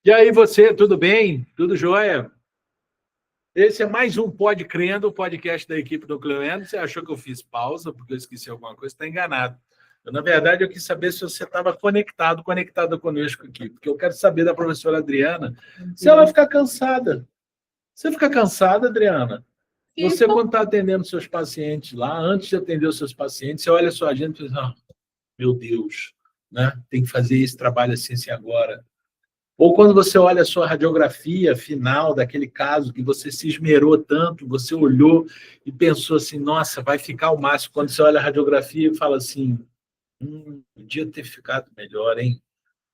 E aí, você, tudo bem? Tudo jóia? Esse é mais um Pode Crendo, o podcast da equipe do Cleendo. Você achou que eu fiz pausa porque eu esqueci alguma coisa? Está enganado. Na verdade, eu quis saber se você estava conectada conosco aqui, porque eu quero saber da professora Adriana se ela ficar cansada. Você fica cansada, Adriana? Você, quando está atendendo seus pacientes lá, antes de atender os seus pacientes, você olha a sua agenda e diz, meu Deus, né? Tem que fazer esse trabalho assim agora. Ou quando você olha a sua radiografia final daquele caso que você se esmerou tanto, você olhou e pensou assim, nossa, vai ficar o máximo. Quando você olha a radiografia e fala assim, podia ter ficado melhor, hein?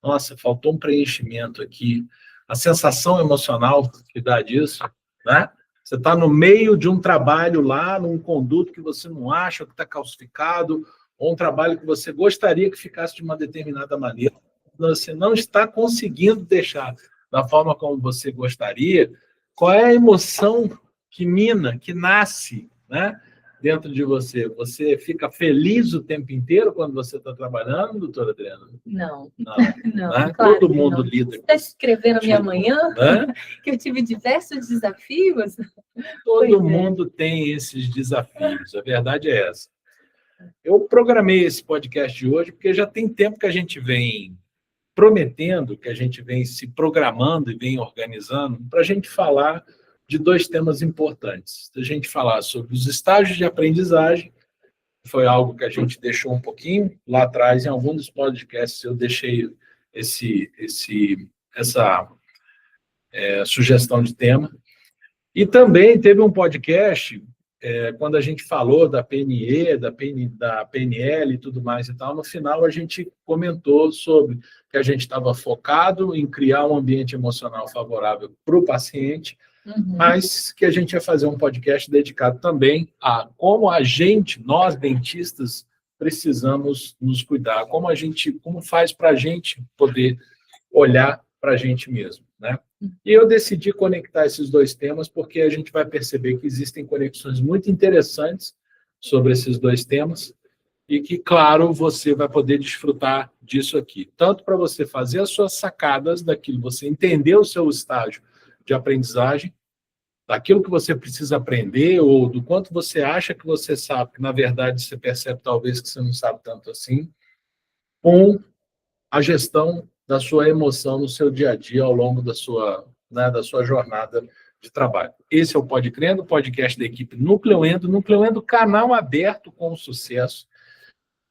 Nossa, faltou um preenchimento aqui. A sensação emocional que dá disso, né? Você está no meio de um trabalho lá, num conduto que você não acha que está calcificado, ou um trabalho que você gostaria que ficasse de uma determinada maneira. Você não está conseguindo deixar da forma como você gostaria. Qual é a emoção que mina, que nasce, né, dentro de você? Você fica feliz o tempo inteiro quando você está trabalhando, doutora Adriana? Não. Não, né? Claro, todo mundo lida. Você está escrevendo a minha manhã? Que eu tive diversos desafios? Todo mundo tem esses desafios, a verdade é essa. Eu programei esse podcast de hoje porque já tem tempo que a gente vem prometendo, que a gente vem se programando e vem organizando para a gente falar de dois temas importantes. A gente falar sobre os estágios de aprendizagem, que foi algo que a gente deixou um pouquinho lá atrás, em algum dos podcasts eu deixei essa sugestão de tema. E também teve um podcast, quando a gente falou da PNE, da PNL e tudo mais e tal, no final a gente comentou sobre que a gente estava focado em criar um ambiente emocional favorável para o paciente, mas que a gente ia fazer um podcast dedicado também a como a gente, nós dentistas, precisamos nos cuidar, como faz para a gente poder olhar para a gente mesmo, né? E eu decidi conectar esses dois temas porque a gente vai perceber que existem conexões muito interessantes sobre esses dois temas e que, claro, você vai poder desfrutar disso aqui. Tanto para você fazer as suas sacadas daquilo, você entender o seu estágio de aprendizagem, daquilo que você precisa aprender ou do quanto você acha que você sabe, que na verdade você percebe talvez que você não sabe tanto assim, com a gestão da sua emoção no seu dia a dia ao longo da sua jornada de trabalho. Esse é o Pode Crendo, podcast da equipe Nucleendo, canal aberto com sucesso.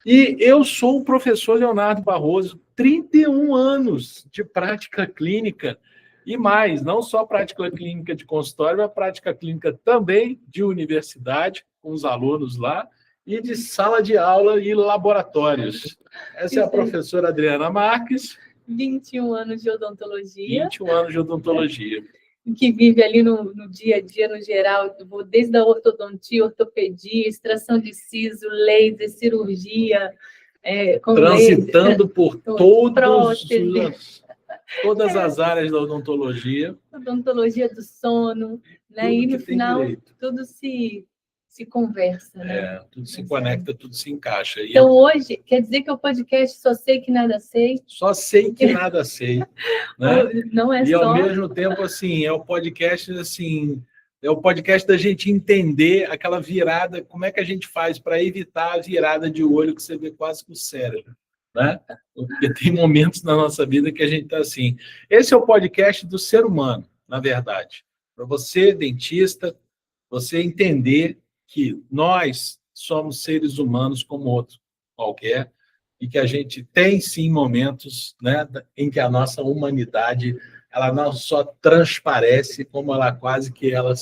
E eu sou o professor Leonardo Barroso, 31 anos de prática clínica e mais, não só prática clínica de consultório, mas prática clínica também de universidade, com os alunos lá, e de sala de aula e laboratórios. Essa é a professora Adriana Marques. 21 anos de odontologia. 21 anos de odontologia. Que vive ali no dia a dia, no geral, desde a ortodontia, ortopedia, extração de siso, laser, cirurgia. Transitando laser, por todas as áreas da odontologia. Odontologia do sono, né? E no final, tudo se conversa, né? Tudo se conecta, tudo se encaixa. Então, hoje, quer dizer que o podcast Só Sei Que Nada Sei? Só sei que nada sei. Né? Não é e, só... ao mesmo tempo, assim, é o podcast, assim, é o podcast da gente entender aquela virada, como é que a gente faz para evitar a virada de olho que você vê quase com o cérebro. Né? Porque tem momentos na nossa vida que a gente está assim. Esse é o podcast do ser humano, na verdade. Para você, dentista, você entender que nós somos seres humanos como outro qualquer e que a gente tem, sim, momentos, né, em que a nossa humanidade ela não só transparece, como ela quase que ela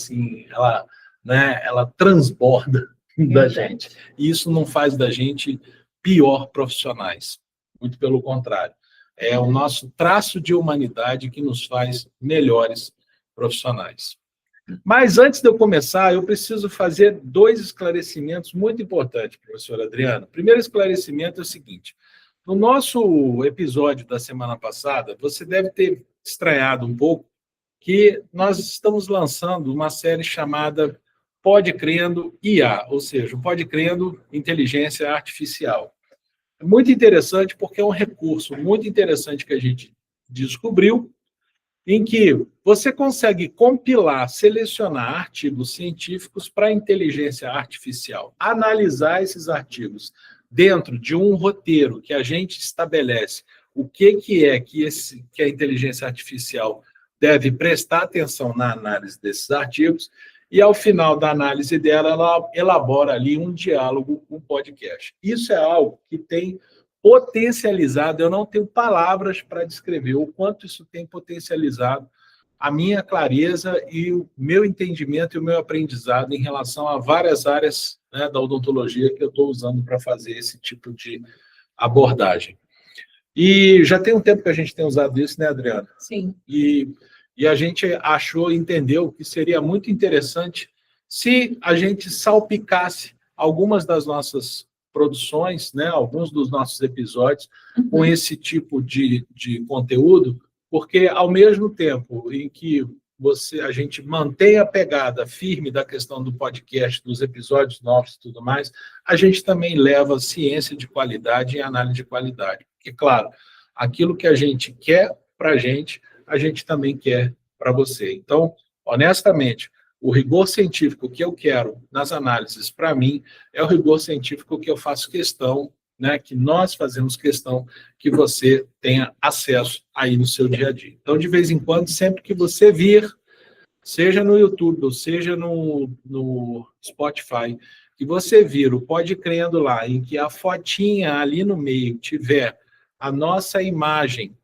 transborda da gente. E isso não faz da gente pior profissionais. Muito pelo contrário. É o nosso traço de humanidade que nos faz melhores profissionais. Mas antes de eu começar, eu preciso fazer dois esclarecimentos muito importantes, professora Adriana. O primeiro esclarecimento é o seguinte: no nosso episódio da semana passada, você deve ter estranhado um pouco que nós estamos lançando uma série chamada Pode Crendo IA, ou seja, Pode Crendo Inteligência Artificial. É muito interessante porque é um recurso muito interessante que a gente descobriu em que você consegue compilar, selecionar artigos científicos para inteligência artificial, analisar esses artigos dentro de um roteiro que a gente estabelece o que a inteligência artificial deve prestar atenção na análise desses artigos, e ao final da análise dela, ela elabora ali um diálogo com o podcast. Isso é algo que tem potencializado, eu não tenho palavras para descrever o quanto isso tem potencializado a minha clareza e o meu entendimento e o meu aprendizado em relação a várias áreas, né, da odontologia que eu estou usando para fazer esse tipo de abordagem. E já tem um tempo que a gente tem usado isso, né, Adriana? Sim. E a gente entendeu que seria muito interessante se a gente salpicasse algumas das nossas produções, né, alguns dos nossos episódios, com esse tipo de conteúdo, porque ao mesmo tempo em que a gente mantém a pegada firme da questão do podcast, dos episódios novos e tudo mais, a gente também leva ciência de qualidade e análise de qualidade. Porque, claro, aquilo que a gente quer para a gente também quer para você. Então, honestamente, o rigor científico que eu quero nas análises, para mim, é o rigor científico que eu faço questão, né, que nós fazemos questão que você tenha acesso aí no seu dia a dia. Então, de vez em quando, sempre que você vir, seja no YouTube, ou seja no Spotify, que você vir o Pode Crendo lá, em que a fotinha ali no meio tiver a nossa imagem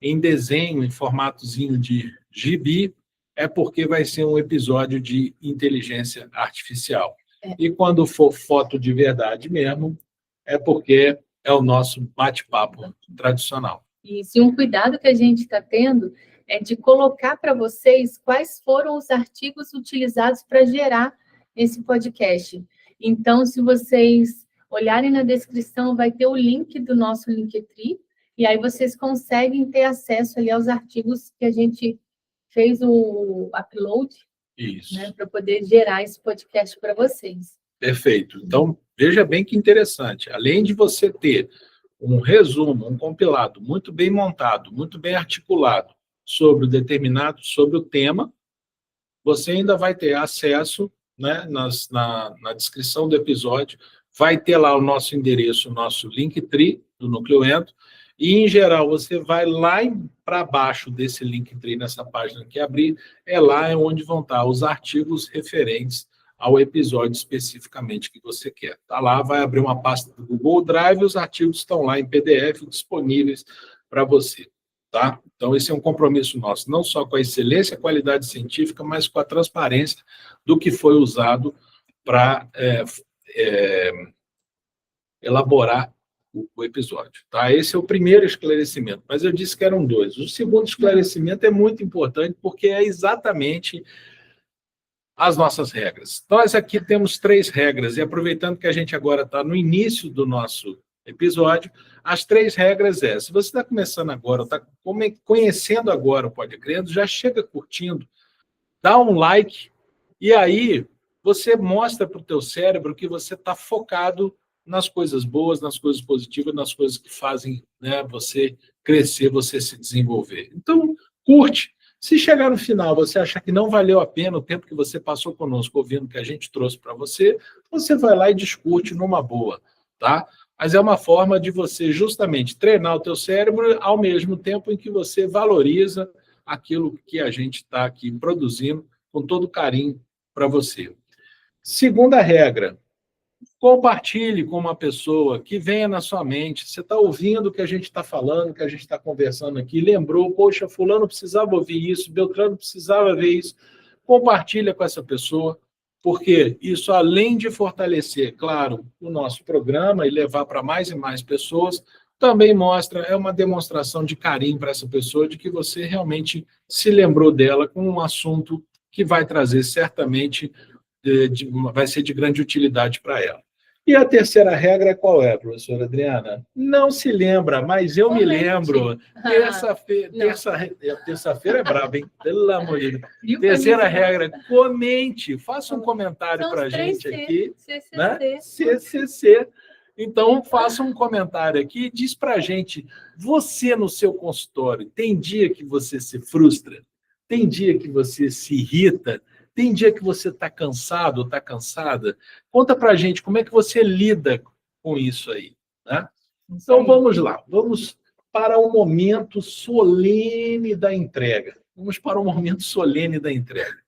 em desenho, em formatozinho de gibi, é porque vai ser um episódio de inteligência artificial. E quando for foto de verdade mesmo, é porque é o nosso bate-papo tradicional. Isso, e um cuidado que a gente está tendo é de colocar para vocês quais foram os artigos utilizados para gerar esse podcast. Então, se vocês olharem na descrição, vai ter o link do nosso Linktree, e aí vocês conseguem ter acesso ali aos artigos que a gente fez o upload, né, para poder gerar esse podcast para vocês. Perfeito. Então, veja bem que interessante. Além de você ter um resumo, um compilado muito bem montado, muito bem articulado sobre o tema, você ainda vai ter acesso, né, na descrição do episódio, vai ter lá o nosso endereço, o nosso Linktree do Nucleento, e, em geral, você vai lá para baixo desse Linktree, nessa página que abrir, lá é onde vão estar os artigos referentes ao episódio especificamente que você quer. Tá lá, vai abrir uma pasta do Google Drive e os artigos estão lá em PDF disponíveis para você. Tá? Então, esse é um compromisso nosso, não só com a excelência e a qualidade científica, mas com a transparência do que foi usado para elaborar o episódio. Tá? Esse é o primeiro esclarecimento, mas eu disse que eram dois. O segundo esclarecimento é muito importante, porque é exatamente as nossas regras. Nós aqui temos 3 regras, e aproveitando que a gente agora está no início do nosso episódio, as 3 regras se você está começando agora, está conhecendo agora o Pode Crendo, já chega curtindo, dá um like, e aí você mostra para o teu cérebro que você está focado nas coisas boas, nas coisas positivas, nas coisas que fazem, né, você crescer, você se desenvolver. Então, curte. Se chegar no final, você achar que não valeu a pena o tempo que você passou conosco ouvindo o que a gente trouxe para você, você vai lá e discute numa boa, tá? Mas é uma forma de você justamente treinar o teu cérebro ao mesmo tempo em que você valoriza aquilo que a gente está aqui produzindo com todo carinho para você. Segunda regra, compartilhe com uma pessoa que venha na sua mente. Você está ouvindo o que a gente está falando, o que a gente está conversando aqui, lembrou, poxa, fulano precisava ouvir isso, Beltrano precisava ver isso. Compartilha com essa pessoa, porque isso, além de fortalecer, claro, o nosso programa e levar para mais e mais pessoas, também é uma demonstração de carinho para essa pessoa, de que você realmente se lembrou dela com um assunto que vai trazer certamente, vai ser de grande utilidade para ela. E a terceira regra qual é, professora Adriana? Não se lembra, mas eu me lembro. Terça-feira é braba, hein? Pelo amor de Deus. Terceira regra, comente, faça um comentário para a gente aqui. CCC. Né? CCC. Então, faça um comentário aqui e diz para a gente, você no seu consultório, tem dia que você se frustra? Tem dia que você se irrita? Tem dia que você está cansado ou está cansada? Conta para a gente como é que você lida com isso aí, né? Então, vamos lá. Vamos para o momento solene da entrega. Vamos para o momento solene da entrega.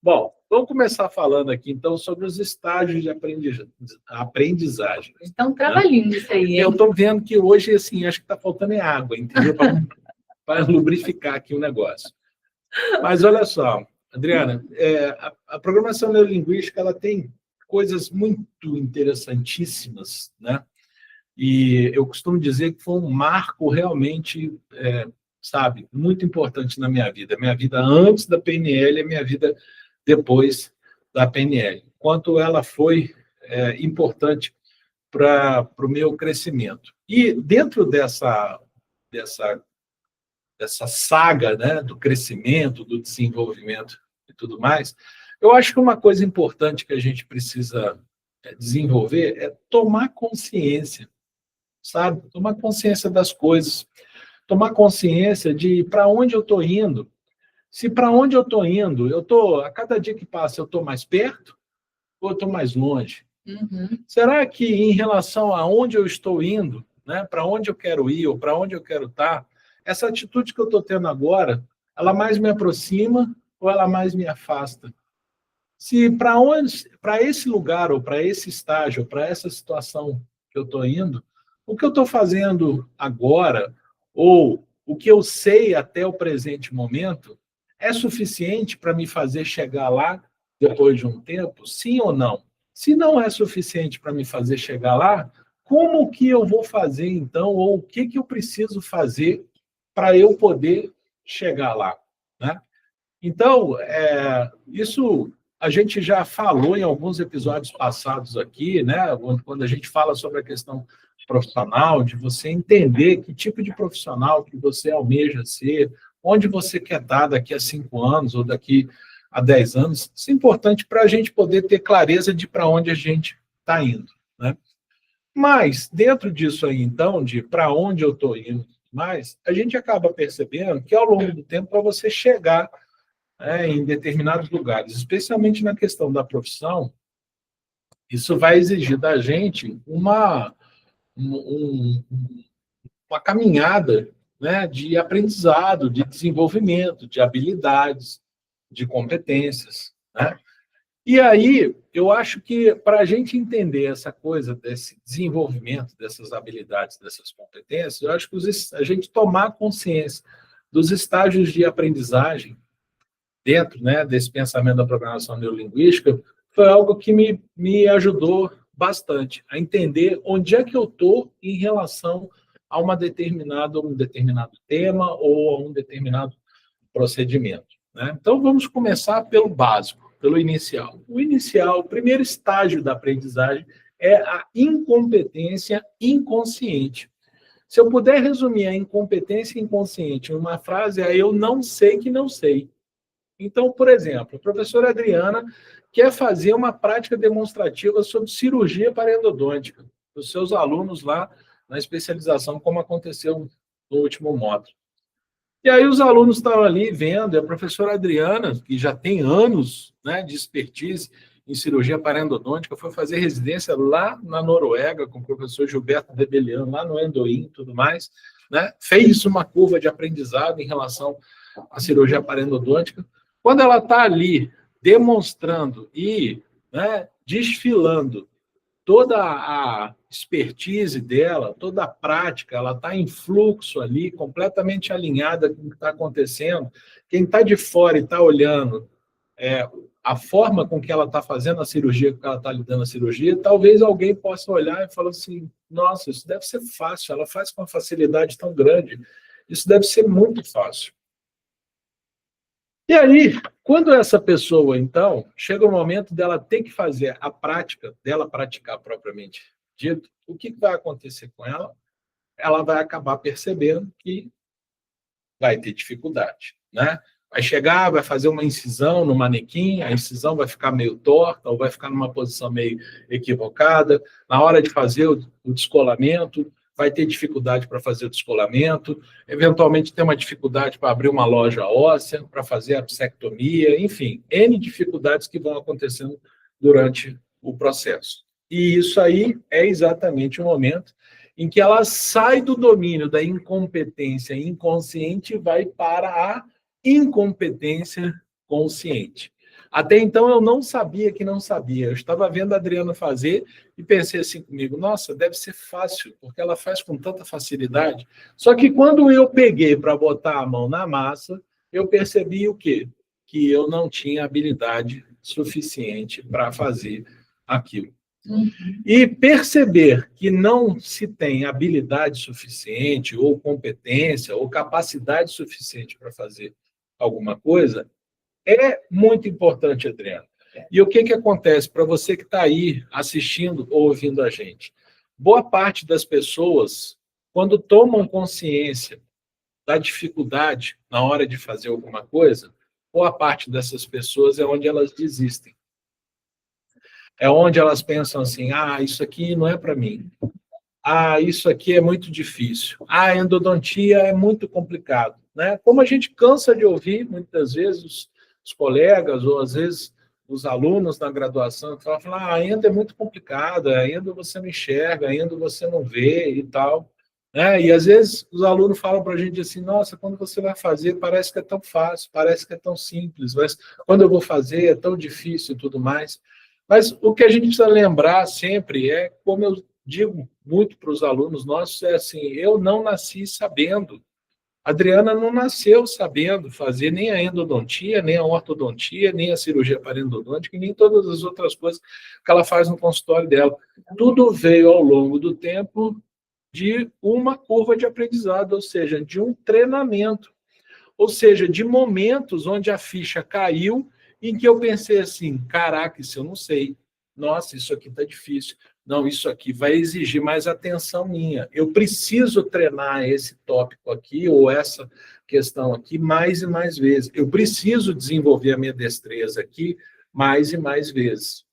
Bom, vamos começar falando aqui, então, sobre os estágios de aprendizagem. Então, um trabalhinho isso aí, hein? Eu estou vendo que hoje, assim, acho que está faltando água, entendeu? Para lubrificar aqui o negócio. Mas olha só, Adriana, a programação neurolinguística ela tem coisas muito interessantíssimas, né? E eu costumo dizer que foi um marco realmente, sabe, muito importante na minha vida. Minha vida antes da PNL e minha vida depois da PNL. Quanto ela foi importante para o meu crescimento. E dentro dessa saga, né, do crescimento, do desenvolvimento e tudo mais, eu acho que uma coisa importante que a gente precisa desenvolver é tomar consciência, sabe? Tomar consciência das coisas, tomar consciência de para onde eu estou indo. Se para onde eu estou indo, a cada dia que passa, eu estou mais perto ou eu estou mais longe? Uhum. Será que em relação a onde eu estou indo, né, para onde eu quero ir ou para onde eu quero estar, essa atitude que eu estou tendo agora, ela mais me aproxima ou ela mais me afasta? Se para esse lugar ou para esse estágio, para essa situação que eu estou indo, o que eu estou fazendo agora ou o que eu sei até o presente momento é suficiente para me fazer chegar lá depois de um tempo? Sim ou não? Se não é suficiente para me fazer chegar lá, como que eu vou fazer então, ou o que eu preciso fazer para eu poder chegar lá, né? Então, isso a gente já falou em alguns episódios passados aqui, né? Quando a gente fala sobre a questão profissional, de você entender que tipo de profissional que você almeja ser, onde você quer estar daqui a 5 anos ou daqui a 10 anos, isso é importante para a gente poder ter clareza de para onde a gente está indo, né? Mas, dentro disso aí, então, de para onde eu estou indo, mais, a gente acaba percebendo que, ao longo do tempo, para você chegar em determinados lugares, especialmente na questão da profissão, isso vai exigir da gente uma caminhada, né, de aprendizado, de desenvolvimento, de habilidades, de competências, né? E aí, eu acho que para a gente entender essa coisa desse desenvolvimento, dessas habilidades, dessas competências, eu acho que a gente tomar consciência dos estágios de aprendizagem dentro, né, desse pensamento da programação neurolinguística foi algo que me ajudou bastante a entender onde é que eu estou em relação a um determinado tema ou a um determinado procedimento, né? Então, vamos começar pelo básico, pelo inicial. O primeiro estágio da aprendizagem é a incompetência inconsciente. Se eu puder resumir a incompetência inconsciente em uma frase, é eu não sei que não sei. Então, por exemplo, a professora Adriana quer fazer uma prática demonstrativa sobre cirurgia parendodôntica para os seus alunos lá na especialização, como aconteceu no último módulo. E aí os alunos estavam ali vendo, e a professora Adriana, que já tem anos, né, de expertise em cirurgia parendodôntica, foi fazer residência lá na Noruega com o professor Gilberto Debelian, lá no Endoim e tudo mais, né? Fez uma curva de aprendizado em relação à cirurgia parendodôntica. Quando ela está ali demonstrando e, né, desfilando toda a expertise dela, toda a prática, ela está em fluxo ali, completamente alinhada com o que está acontecendo. Quem está de fora e está olhando a forma com que ela está fazendo a cirurgia, com que ela está lidando a cirurgia, talvez alguém possa olhar e falar assim, nossa, isso deve ser fácil, ela faz com uma facilidade tão grande, isso deve ser muito fácil. E aí, quando essa pessoa, então, chega o momento dela ter que fazer a prática, dela praticar propriamente dito, o que vai acontecer com ela? Ela vai acabar percebendo que vai ter dificuldade, né? Vai chegar, vai fazer uma incisão no manequim, a incisão vai ficar meio torta, ou vai ficar numa posição meio equivocada. Na hora de fazer o descolamento, vai ter dificuldade para fazer o descolamento, eventualmente tem uma dificuldade para abrir uma loja óssea, para fazer a bichectomia, enfim, N dificuldades que vão acontecendo durante o processo. E isso aí é exatamente o momento em que ela sai do domínio da incompetência inconsciente e vai para a incompetência consciente. Até então eu não sabia que não sabia. Eu estava vendo a Adriana fazer e pensei assim comigo, nossa, deve ser fácil, porque ela faz com tanta facilidade. Só que quando eu peguei para botar a mão na massa, eu percebi o quê? Que eu não tinha habilidade suficiente para fazer aquilo. E perceber que não se tem habilidade suficiente, ou competência, ou capacidade suficiente para fazer alguma coisa, é muito importante, Adriano. E o que acontece para você que está aí assistindo ou ouvindo a gente? Boa parte das pessoas, quando tomam consciência da dificuldade na hora de fazer alguma coisa, boa parte dessas pessoas é onde elas desistem. É onde elas pensam assim, isso aqui não é para mim. Isso aqui é muito difícil. A endodontia é muito complicado. Né? Como a gente cansa de ouvir, muitas vezes, os colegas, ou às vezes os alunos na graduação, que falam, a endo é muito complicada, a endo você não enxerga, a endo você não vê e tal. Né? E às vezes os alunos falam para a gente assim, nossa, quando você vai fazer, parece que é tão fácil, parece que é tão simples, mas quando eu vou fazer é tão difícil e tudo mais. Mas o que a gente precisa lembrar sempre é, como eu digo muito para os alunos nossos, é assim, eu não nasci sabendo. A Adriana não nasceu sabendo fazer nem a endodontia, nem a ortodontia, nem a cirurgia parendodôntica, nem todas as outras coisas que ela faz no consultório dela. Tudo veio ao longo do tempo de uma curva de aprendizado, ou seja, de um treinamento. Ou seja, de momentos onde a ficha caiu em que eu pensei assim, caraca, isso eu não sei. Nossa, isso aqui está difícil. Não, isso aqui vai exigir mais atenção minha. Eu preciso treinar esse tópico aqui, ou essa questão aqui, mais e mais vezes. Eu preciso desenvolver a minha destreza aqui mais e mais vezes.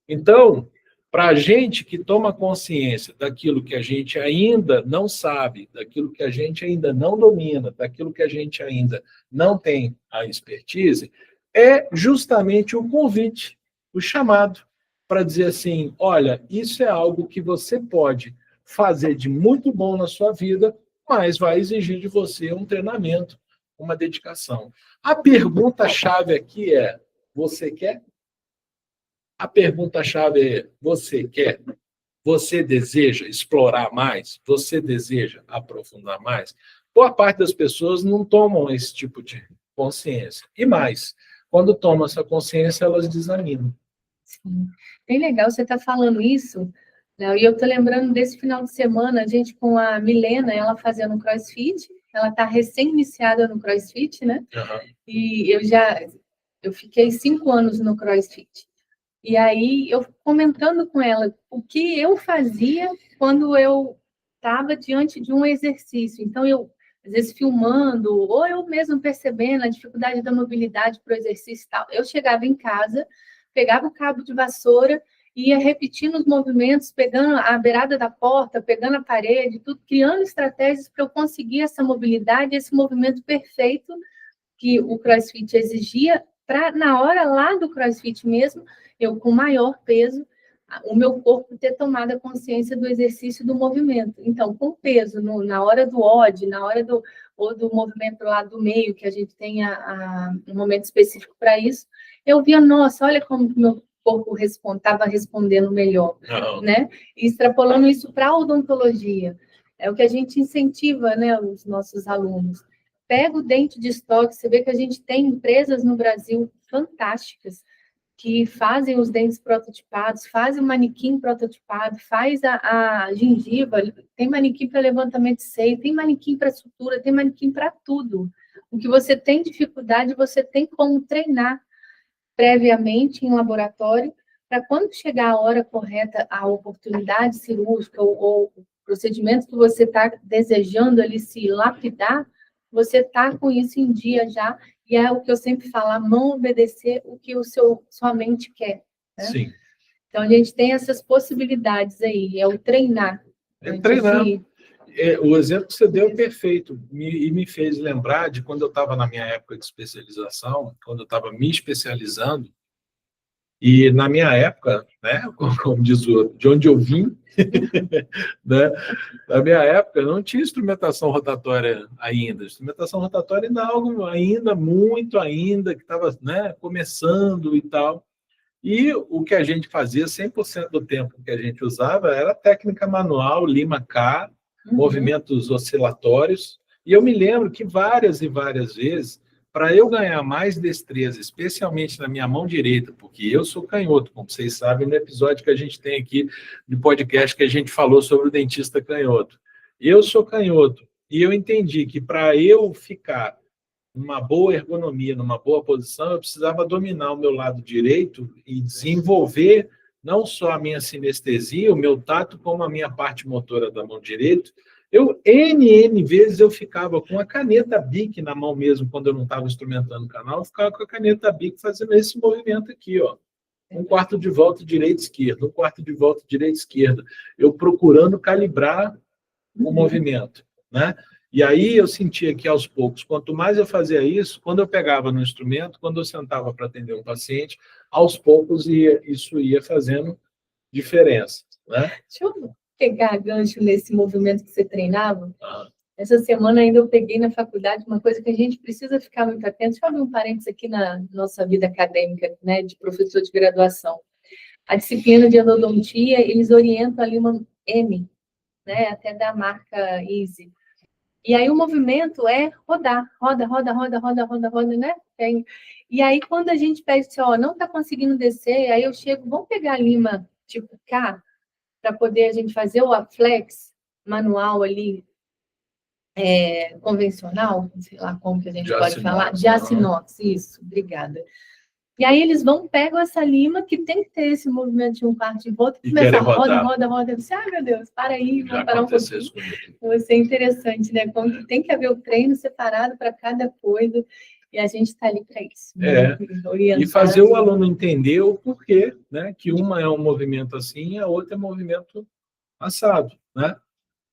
Então, para a gente que toma consciência daquilo que a gente ainda não sabe, daquilo que a gente ainda não domina, daquilo que a gente ainda não tem a expertise, é justamente o convite, o chamado, para dizer assim, olha, isso é algo que você pode fazer de muito bom na sua vida, mas vai exigir de você um treinamento, uma dedicação. A pergunta-chave aqui é, você quer? A pergunta-chave é, você quer? Você deseja explorar mais? Você deseja aprofundar mais? Boa parte das pessoas não tomam esse tipo de consciência. E mais, quando tomam essa consciência, elas desanimam. Sim. Bem legal você estar falando isso, Léo, e eu estou lembrando desse final de semana, a gente com a Milena, ela fazendo CrossFit, ela está recém-iniciada no CrossFit, né? Uhum. E eu fiquei 5 anos no CrossFit. E aí, eu comentando com ela o que eu fazia quando eu estava diante de um exercício. Então, eu, às vezes, filmando, ou eu mesmo percebendo a dificuldade da mobilidade para o exercício e tal. Eu chegava em casa, pegava o cabo de vassoura, ia repetindo os movimentos, pegando a beirada da porta, pegando a parede, tudo, criando estratégias para eu conseguir essa mobilidade, esse movimento perfeito que o CrossFit exigia, para, na hora lá do CrossFit mesmo, eu com maior peso, o meu corpo ter tomado a consciência do exercício do movimento. Então, com peso, na hora do odd, na hora do movimento lá do meio, que a gente tem um momento específico para isso, eu via, nossa, olha como o meu corpo estava respondendo melhor, né? E extrapolando isso para a odontologia. É o que a gente incentiva, né, os nossos alunos. Pega o dente de estoque, você vê que a gente tem empresas no Brasil fantásticas que fazem os dentes prototipados, fazem o manequim prototipado, faz a gengiva, tem manequim para levantamento de seio, tem manequim para sutura, tem manequim para tudo. O que você tem dificuldade, você tem como treinar previamente em laboratório, para quando chegar a hora correta, a oportunidade cirúrgica ou o procedimento que você está desejando ali se lapidar, você está com isso em dia já E é o que eu sempre falo, não obedecer o que sua mente quer. Né? Sim. Então, a gente tem essas possibilidades aí, é o treinar. Treinar. O exemplo que você deu é perfeito, e me fez lembrar de quando eu estava na minha época de especialização, quando eu estava me especializando, e na minha época, né, como diz o outro, de onde eu vim, né, na minha época não tinha instrumentação rotatória ainda. Instrumentação rotatória ainda é algo ainda, muito ainda, que estava, né, começando e tal. E o que a gente fazia, 100% do tempo que a gente usava, era técnica manual, Lima-K, movimentos oscilatórios. E eu me lembro que várias e várias vezes, para eu ganhar mais destreza, especialmente na minha mão direita, porque eu sou canhoto, como vocês sabem, no episódio que a gente tem aqui de podcast que a gente falou sobre o dentista canhoto. Eu sou canhoto, e eu entendi que para eu ficar numa boa ergonomia, numa boa posição, eu precisava dominar o meu lado direito e desenvolver não só a minha sinestesia, o meu tato, como a minha parte motora da mão direita. N vezes eu ficava com a caneta Bic na mão mesmo, quando eu não estava instrumentando o canal, eu ficava com a caneta Bic fazendo esse movimento aqui, ó. Um quarto de volta direita-esquerda, um quarto de volta direita-esquerda. Eu procurando calibrar o movimento, né? E aí eu sentia que, aos poucos, quanto mais eu fazia isso, quando eu pegava no instrumento, quando eu sentava para atender um paciente, aos poucos isso ia fazendo diferença, né? Deixa eu pegar gancho nesse movimento que você treinava. Essa semana ainda eu peguei na faculdade uma coisa que a gente precisa ficar muito atento. Deixa eu abrir um parênteses aqui na nossa vida acadêmica, né, de professor de graduação. A disciplina de endodontia, eles orientam ali uma M, né, até da marca Easy. E aí o movimento é rodar, roda, né? E aí quando a gente pede assim, ó, não tá conseguindo descer, aí eu chego, vamos pegar a lima tipo K, para poder a gente fazer o flex manual ali, convencional, sei lá como que a gente pode falar, de açinox, isso, obrigada. E aí eles pegam essa lima, que tem que ter esse movimento de um quarto de volta, e começa a roda. Eu disse, meu Deus, para aí, vamos parar um pouquinho. Vai ser interessante, né? Como que tem que haver o treino separado para cada coisa, e a gente está ali para isso. E fazer o aluno entender o porquê, né? Que uma é um movimento assim, a outra é um movimento assado, né?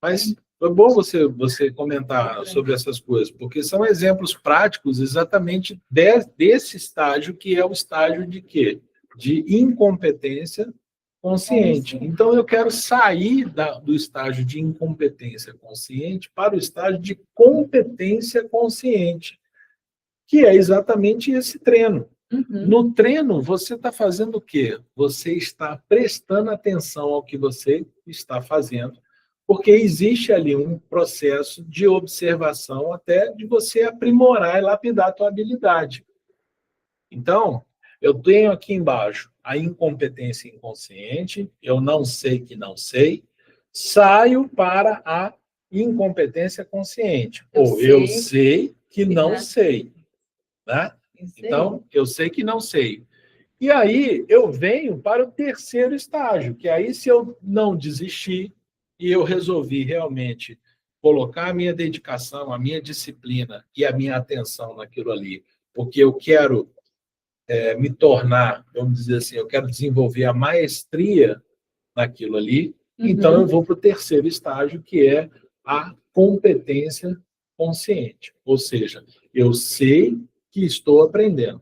Mas é bom você comentar sobre essas coisas, porque são exemplos práticos exatamente desse estágio, que é o estágio de quê? De incompetência consciente. Então, eu quero sair do estágio de incompetência consciente para o estágio de competência consciente, que é exatamente esse treino. No treino, você está fazendo o quê? Você está prestando atenção ao que você está fazendo, porque existe ali um processo de observação até de você aprimorar e lapidar a tua habilidade. Então, eu tenho aqui embaixo a incompetência inconsciente, eu não sei que não sei, saio para a incompetência consciente, eu sei que não sei, né? Então, eu sei que não sei. E aí, eu venho para o terceiro estágio, que aí, se eu não desistir, e eu resolvi realmente colocar a minha dedicação, a minha disciplina e a minha atenção naquilo ali, porque eu quero me tornar, vamos dizer assim, eu quero desenvolver a maestria naquilo ali, então eu vou para o terceiro estágio, que é a competência consciente. Ou seja, eu sei que estou aprendendo.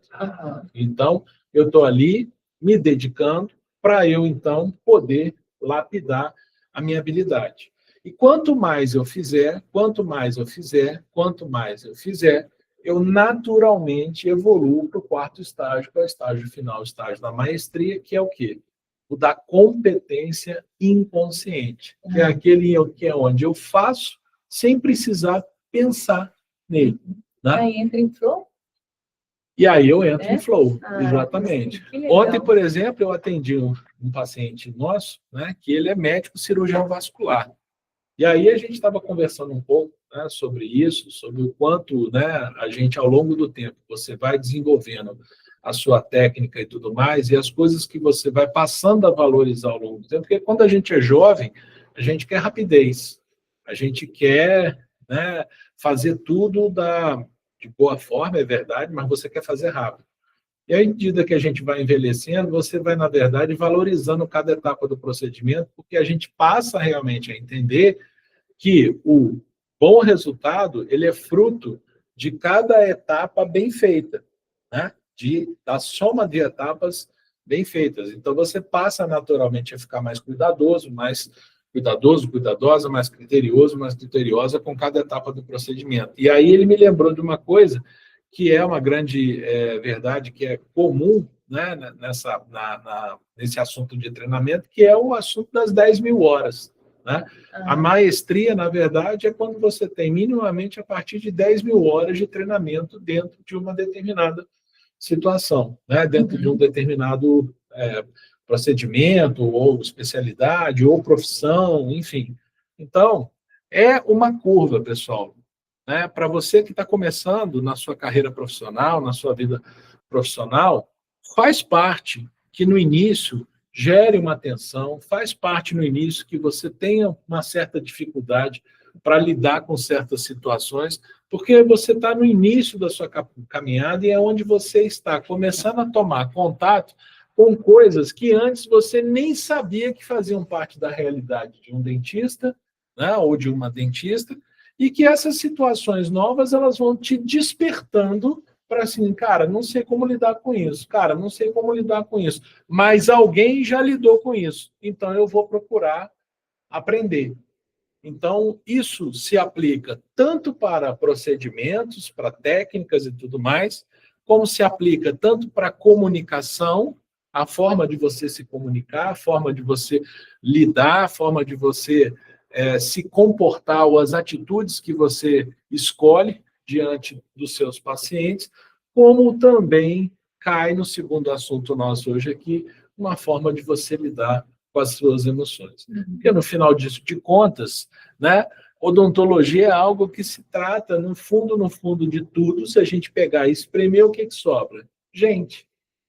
Então, eu estou ali me dedicando para eu, então, poder lapidar a minha habilidade. E quanto mais eu fizer, eu naturalmente evoluo para o quarto estágio, que é o estágio final, o estágio da maestria, que é o quê? O da competência inconsciente, que é aquele que é onde eu faço sem precisar pensar nele. Né? Aí entra em flow? E aí eu entro em flow, exatamente. Ontem, por exemplo, eu atendi um paciente nosso, né, que ele é médico cirurgião vascular. E aí a gente estava conversando um pouco, né, sobre isso, sobre o quanto, né, a gente, ao longo do tempo, você vai desenvolvendo a sua técnica e tudo mais, e as coisas que você vai passando a valorizar ao longo do tempo, porque quando a gente é jovem, a gente quer rapidez, a gente quer, né, fazer tudo de boa forma, é verdade, mas você quer fazer rápido. E à medida que a gente vai envelhecendo, você vai, na verdade, valorizando cada etapa do procedimento, porque a gente passa realmente a entender que o bom resultado ele é fruto de cada etapa bem feita, né? Da soma de etapas bem feitas. Então, você passa naturalmente a ficar mais cuidadosa, mais criteriosa com cada etapa do procedimento. E aí ele me lembrou de uma coisa que é uma grande verdade, que é comum, né, nesse assunto de treinamento, que é o assunto das 10.000 horas. Né? A maestria, na verdade, é quando você tem minimamente a partir de 10.000 horas de treinamento dentro de uma determinada situação, né? Dentro de um determinado procedimento, ou especialidade, ou profissão, enfim. Então, é uma curva, pessoal. Né? Para você que está começando na sua carreira profissional, na sua vida profissional, faz parte que no início gere uma tensão, faz parte no início que você tenha uma certa dificuldade para lidar com certas situações, porque você está no início da sua caminhada e é onde você está começando a tomar contato com coisas que antes você nem sabia que faziam parte da realidade de um dentista, né, ou de uma dentista, e que essas situações novas elas vão te despertando para assim, cara, não sei como lidar com isso, cara, não sei como lidar com isso, mas alguém já lidou com isso, então eu vou procurar aprender. Então, isso se aplica tanto para procedimentos, para técnicas e tudo mais, como se aplica tanto para comunicação, a forma de você se comunicar, a forma de você lidar, a forma de você se comportar, ou as atitudes que você escolhe diante dos seus pacientes, como também cai no segundo assunto nosso hoje aqui, uma forma de você lidar com as suas emoções. Porque no final disso de contas, né, odontologia é algo que se trata, no fundo de tudo, se a gente pegar e espremer, o que sobra? Gente,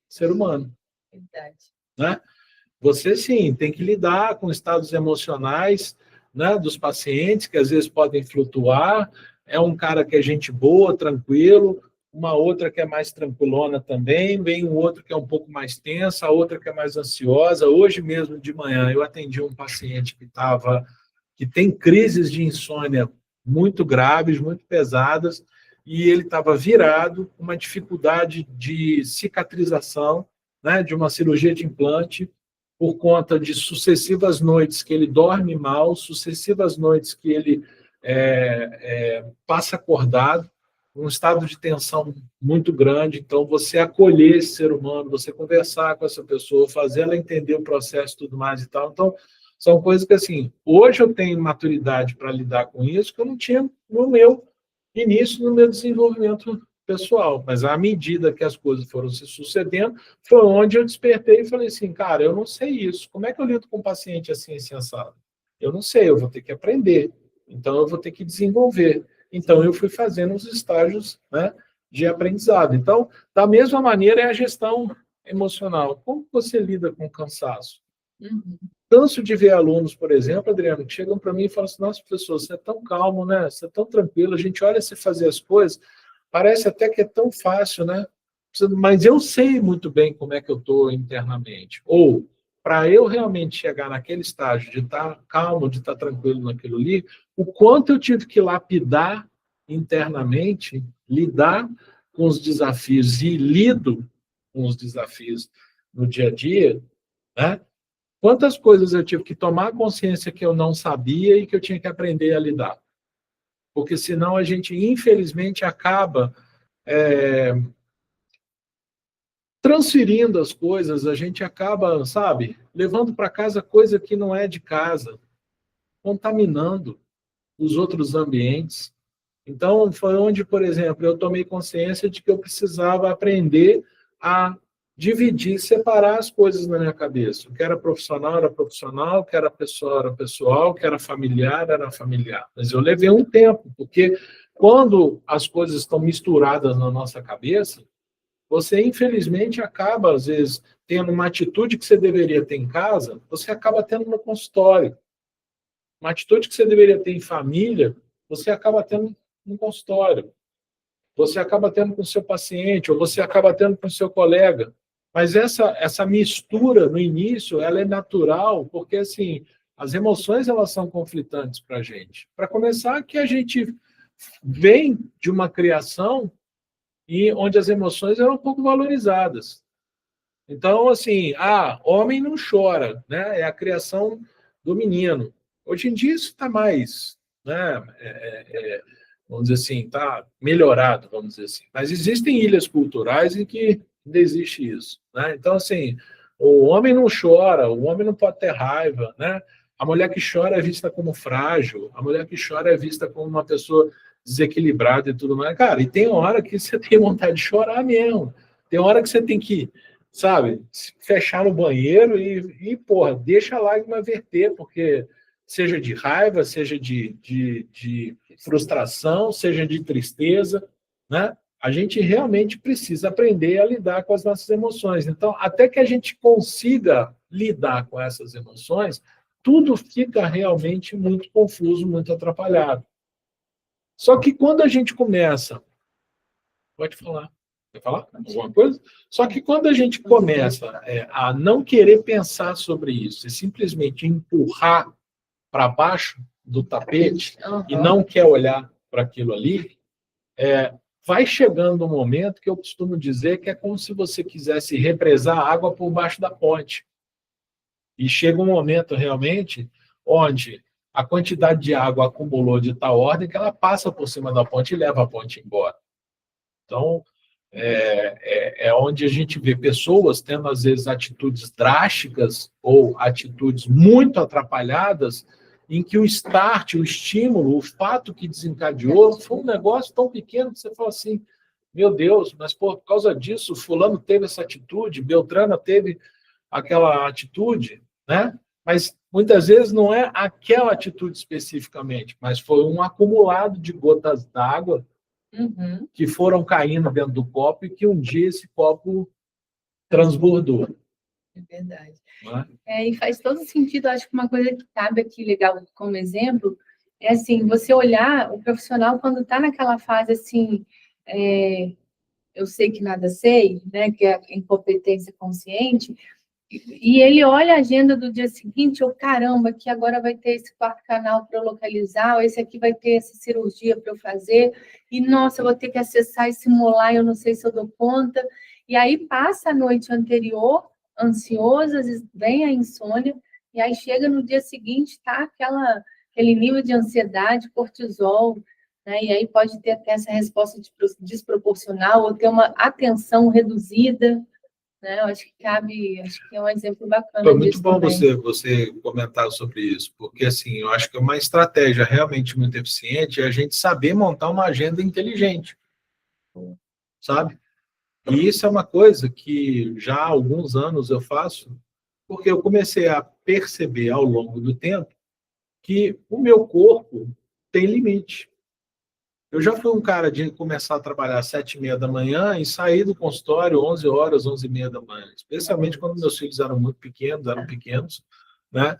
ser humano. Verdade. Né? Você, sim, tem que lidar com estados emocionais, né, dos pacientes, que às vezes podem flutuar. É um cara que é gente boa, tranquilo, uma outra que é mais tranquilona também, vem um outro que é um pouco mais tensa, a outra que é mais ansiosa. Hoje mesmo de manhã eu atendi um paciente que tem crises de insônia muito graves, muito pesadas, e ele estava virado, com uma dificuldade de cicatrização, né, de uma cirurgia de implante, por conta de sucessivas noites que ele dorme mal, sucessivas noites que ele passa acordado, um estado de tensão muito grande. Então, você acolher esse ser humano, você conversar com essa pessoa, fazer ela entender o processo e tudo mais e tal. Então, são coisas que, assim, hoje eu tenho maturidade para lidar com isso, que eu não tinha no meu início, no meu desenvolvimento pessoal. Mas à medida que as coisas foram se sucedendo, foi onde eu despertei e falei assim, cara, eu não sei isso. Como é que eu lido com um paciente assim, sensado? Eu não sei, eu vou ter que aprender. Então, eu vou ter que desenvolver. Então, eu fui fazendo os estágios, né, de aprendizado. Então, da mesma maneira, é a gestão emocional. Como você lida com o cansaço? Canso de ver alunos, por exemplo, Adriano, que chegam para mim e falam assim, nossa, professor, você é tão calmo, né? Você é tão tranquilo, a gente olha você fazer as coisas, parece até que é tão fácil, né? Mas eu sei muito bem como é que eu estou internamente. Ou, para eu realmente chegar naquele estágio de estar calmo, de estar tranquilo naquilo ali, o quanto eu tive que lapidar internamente, lidar com os desafios e lido com os desafios no dia a dia, né? Quantas coisas eu tive que tomar consciência que eu não sabia e que eu tinha que aprender a lidar. Porque senão a gente, infelizmente, acaba transferindo as coisas, a gente acaba, sabe, levando para casa coisa que não é de casa, contaminando os outros ambientes. Então, foi onde, por exemplo, eu tomei consciência de que eu precisava aprender a dividir, separar as coisas na minha cabeça. O que era profissional, o que era pessoal, o que era familiar, era familiar. Mas eu levei um tempo, porque quando as coisas estão misturadas na nossa cabeça, você, infelizmente, acaba, às vezes, tendo uma atitude que você deveria ter em casa, você acaba tendo no consultório. Uma atitude que você deveria ter em família, você acaba tendo no consultório. você acaba tendo com o seu paciente, ou você acaba tendo com o seu colega. Mas essa mistura, no início, ela é natural, porque, assim, as emoções, elas são conflitantes para a gente. Para começar, que a gente vem de uma criação onde as emoções eram um pouco valorizadas. Então, assim, homem não chora, né? É a criação do menino. Hoje em dia isso está mais, né? Vamos dizer assim, está melhorado, vamos dizer assim. Mas existem ilhas culturais em que ainda existe isso, né? Então, assim, o homem não chora, o homem não pode ter raiva, né? A mulher que chora é vista como frágil, a mulher que chora é vista como uma pessoa desequilibrada e tudo mais. Cara, e tem hora que você tem vontade de chorar mesmo. Tem hora que você tem que, sabe, fechar no banheiro porra, deixa a lágrima verter, porque seja de raiva, seja de frustração, seja de tristeza, né? A gente realmente precisa aprender a lidar com as nossas emoções. Então, até que a gente consiga lidar com essas emoções, tudo fica realmente muito confuso, muito atrapalhado. Só que quando a gente começa... Pode falar. Quer falar alguma coisa? Só que quando a gente começa a não querer pensar sobre isso e simplesmente empurrar para baixo do tapete e não quer olhar para aquilo ali, vai chegando um momento que eu costumo dizer que é como se você quisesse represar água por baixo da ponte. E chega um momento realmente onde a quantidade de água acumulou de tal ordem que ela passa por cima da ponte e leva a ponte embora. Então, é onde a gente vê pessoas tendo, às vezes, atitudes drásticas ou atitudes muito atrapalhadas, em que o start, o estímulo, o fato que desencadeou foi um negócio tão pequeno que você fala assim, meu Deus, mas por causa disso, fulano teve essa atitude, Beltrana teve aquela atitude, né? Mas muitas vezes não é aquela atitude especificamente, mas foi um acumulado de gotas d'água que foram caindo dentro do copo e que um dia esse copo transbordou. É verdade. E faz todo sentido. Acho que uma coisa que cabe aqui legal como exemplo é assim, você olhar o profissional quando está naquela fase assim, eu sei que nada sei, né, que é a incompetência consciente, e ele olha a agenda do dia seguinte, caramba, que agora vai ter esse quarto canal para eu localizar, ou esse aqui vai ter essa cirurgia para eu fazer, e nossa, eu vou ter que acessar e simular, eu não sei se eu dou conta. E aí passa a noite anterior, ansioso, às vezes vem a insônia, e aí chega no dia seguinte, tá aquele nível de ansiedade, cortisol, né? E aí pode ter até essa resposta desproporcional, ou ter uma atenção reduzida, né? Eu acho que é um exemplo bacana. Foi muito bom você comentar sobre isso, porque assim, eu acho que é uma estratégia realmente muito eficiente a gente saber montar uma agenda inteligente, sabe? E isso é uma coisa que já há alguns anos eu faço, porque eu comecei a perceber ao longo do tempo que o meu corpo tem limite. Eu já fui um cara de começar a trabalhar às 7h30 da manhã e sair do consultório 11 horas, 11h30 da manhã, especialmente quando meus filhos eram muito pequenos, né?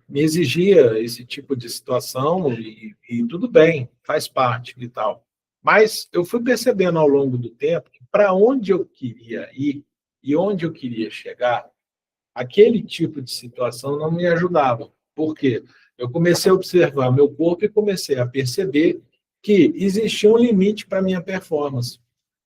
Me exigia esse tipo de situação e tudo bem, faz parte e tal. Mas eu fui percebendo ao longo do tempo que para onde eu queria ir e onde eu queria chegar, aquele tipo de situação não me ajudava. Por quê? Eu comecei a observar meu corpo e comecei a perceber que existia um limite para a minha performance.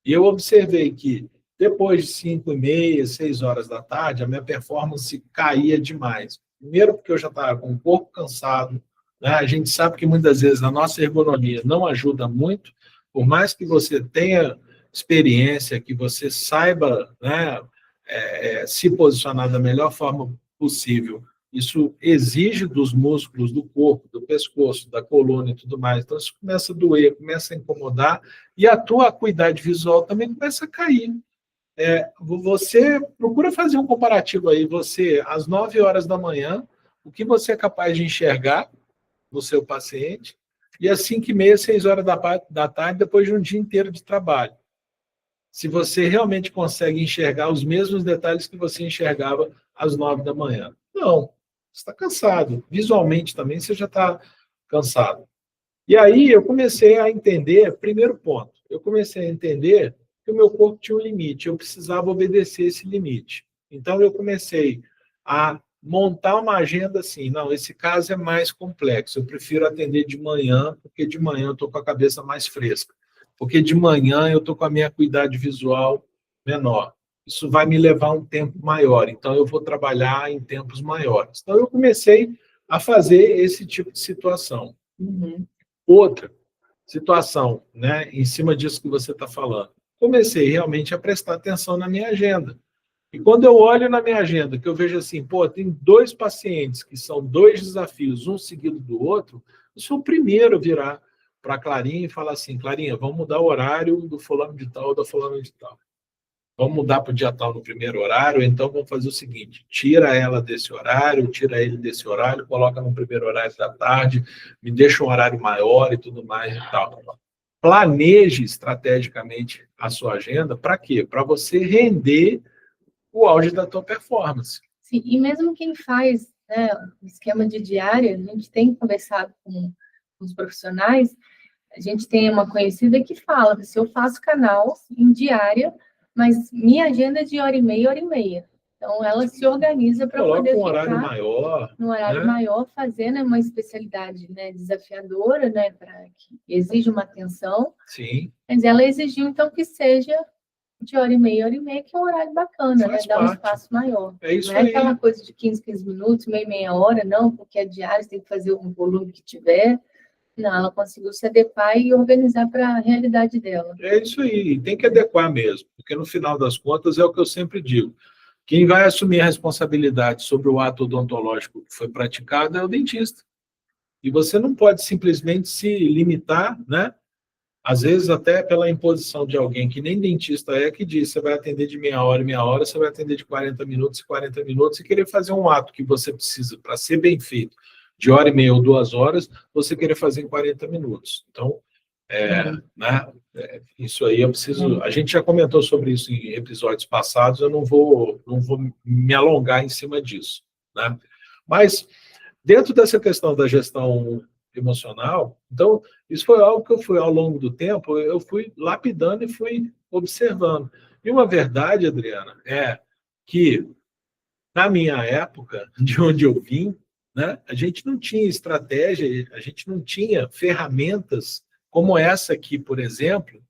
E eu observei que depois de 5h30, 6 horas da tarde, a minha performance caía demais. Primeiro porque eu já estava com o corpo cansado, né? A gente sabe que muitas vezes a nossa ergonomia não ajuda muito, por mais que você tenha experiência, que você saiba, né, se posicionar da melhor forma possível. Isso exige dos músculos do corpo, do pescoço, da coluna e tudo mais. Então, isso começa a doer, começa a incomodar, e a tua acuidade visual também começa a cair. Você procura fazer um comparativo aí, você, às 9 horas da manhã, o que você é capaz de enxergar no seu paciente, e às 5h30, 6 horas da tarde, depois de um dia inteiro de trabalho. Se você realmente consegue enxergar os mesmos detalhes que você enxergava às 9 da manhã. Não, você está cansado. Visualmente também você já está cansado. E aí eu comecei a entender, primeiro ponto, eu comecei a entender que o meu corpo tinha um limite, eu precisava obedecer esse limite. Então eu comecei a montar uma agenda assim, não, esse caso é mais complexo, eu prefiro atender de manhã, porque de manhã eu estou com a cabeça mais fresca, porque de manhã eu estou com a minha acuidade visual menor. Isso vai me levar um tempo maior, então eu vou trabalhar em tempos maiores. Então eu comecei a fazer esse tipo de situação. Uhum. Outra situação, né, em cima disso que você está falando, comecei realmente a prestar atenção na minha agenda. E quando eu olho na minha agenda, que eu vejo assim, pô, tem 2 pacientes que são 2 desafios, um seguido do outro, eu sou o primeiro a virar para a Clarinha e falar assim, Clarinha, vamos mudar o horário do fulano de tal ou da fulana de tal. Vamos mudar para o dia tal no primeiro horário, então vamos fazer o seguinte, tira ela desse horário, tira ele desse horário, coloca no primeiro horário da tarde, me deixa um horário maior e tudo mais e tal. Planeje estrategicamente a sua agenda, para quê? Para você render o auge da tua performance. Sim, e mesmo quem faz, né, o esquema de diária, a gente tem conversado com os profissionais, a gente tem uma conhecida que fala, se eu faço canal em diária, mas minha agenda é de hora e meia, hora e meia. Então, ela se organiza para poder Coloca um ficar horário maior, no horário né? maior, fazendo uma especialidade, né, desafiadora, né, que exige uma atenção, Sim, mas ela exigiu, então, que seja de hora e meia, que é um horário bacana, né, faz dá um parte. espaço maior. É isso Não é aquela aí. coisa de 15 minutos, meia hora, não, porque é diário, você tem que fazer o volume que tiver. Não, ela conseguiu se adequar e organizar para a realidade dela. É isso aí. Tem que adequar mesmo, porque no final das contas é o que eu sempre digo. Quem vai assumir a responsabilidade sobre o ato odontológico que foi praticado é o dentista. E você não pode simplesmente se limitar, né? Às vezes até pela imposição de alguém que nem dentista é, que diz, você vai atender de meia hora, você vai atender de 40 minutos e 40 minutos, e querer fazer um ato que você precisa para ser bem feito, de hora e meia ou 2 horas, você querer fazer em 40 minutos. Então, né, isso aí eu preciso... A gente já comentou sobre isso em episódios passados, eu não vou me alongar em cima disso, né? Mas, dentro dessa questão da gestão emocional, então, isso foi algo que eu fui, ao longo do tempo, eu fui lapidando e fui observando. E uma verdade, Adriana, é que, na minha época, de onde eu vim, né, a gente não tinha estratégia, a gente não tinha ferramentas como essa aqui, por exemplo,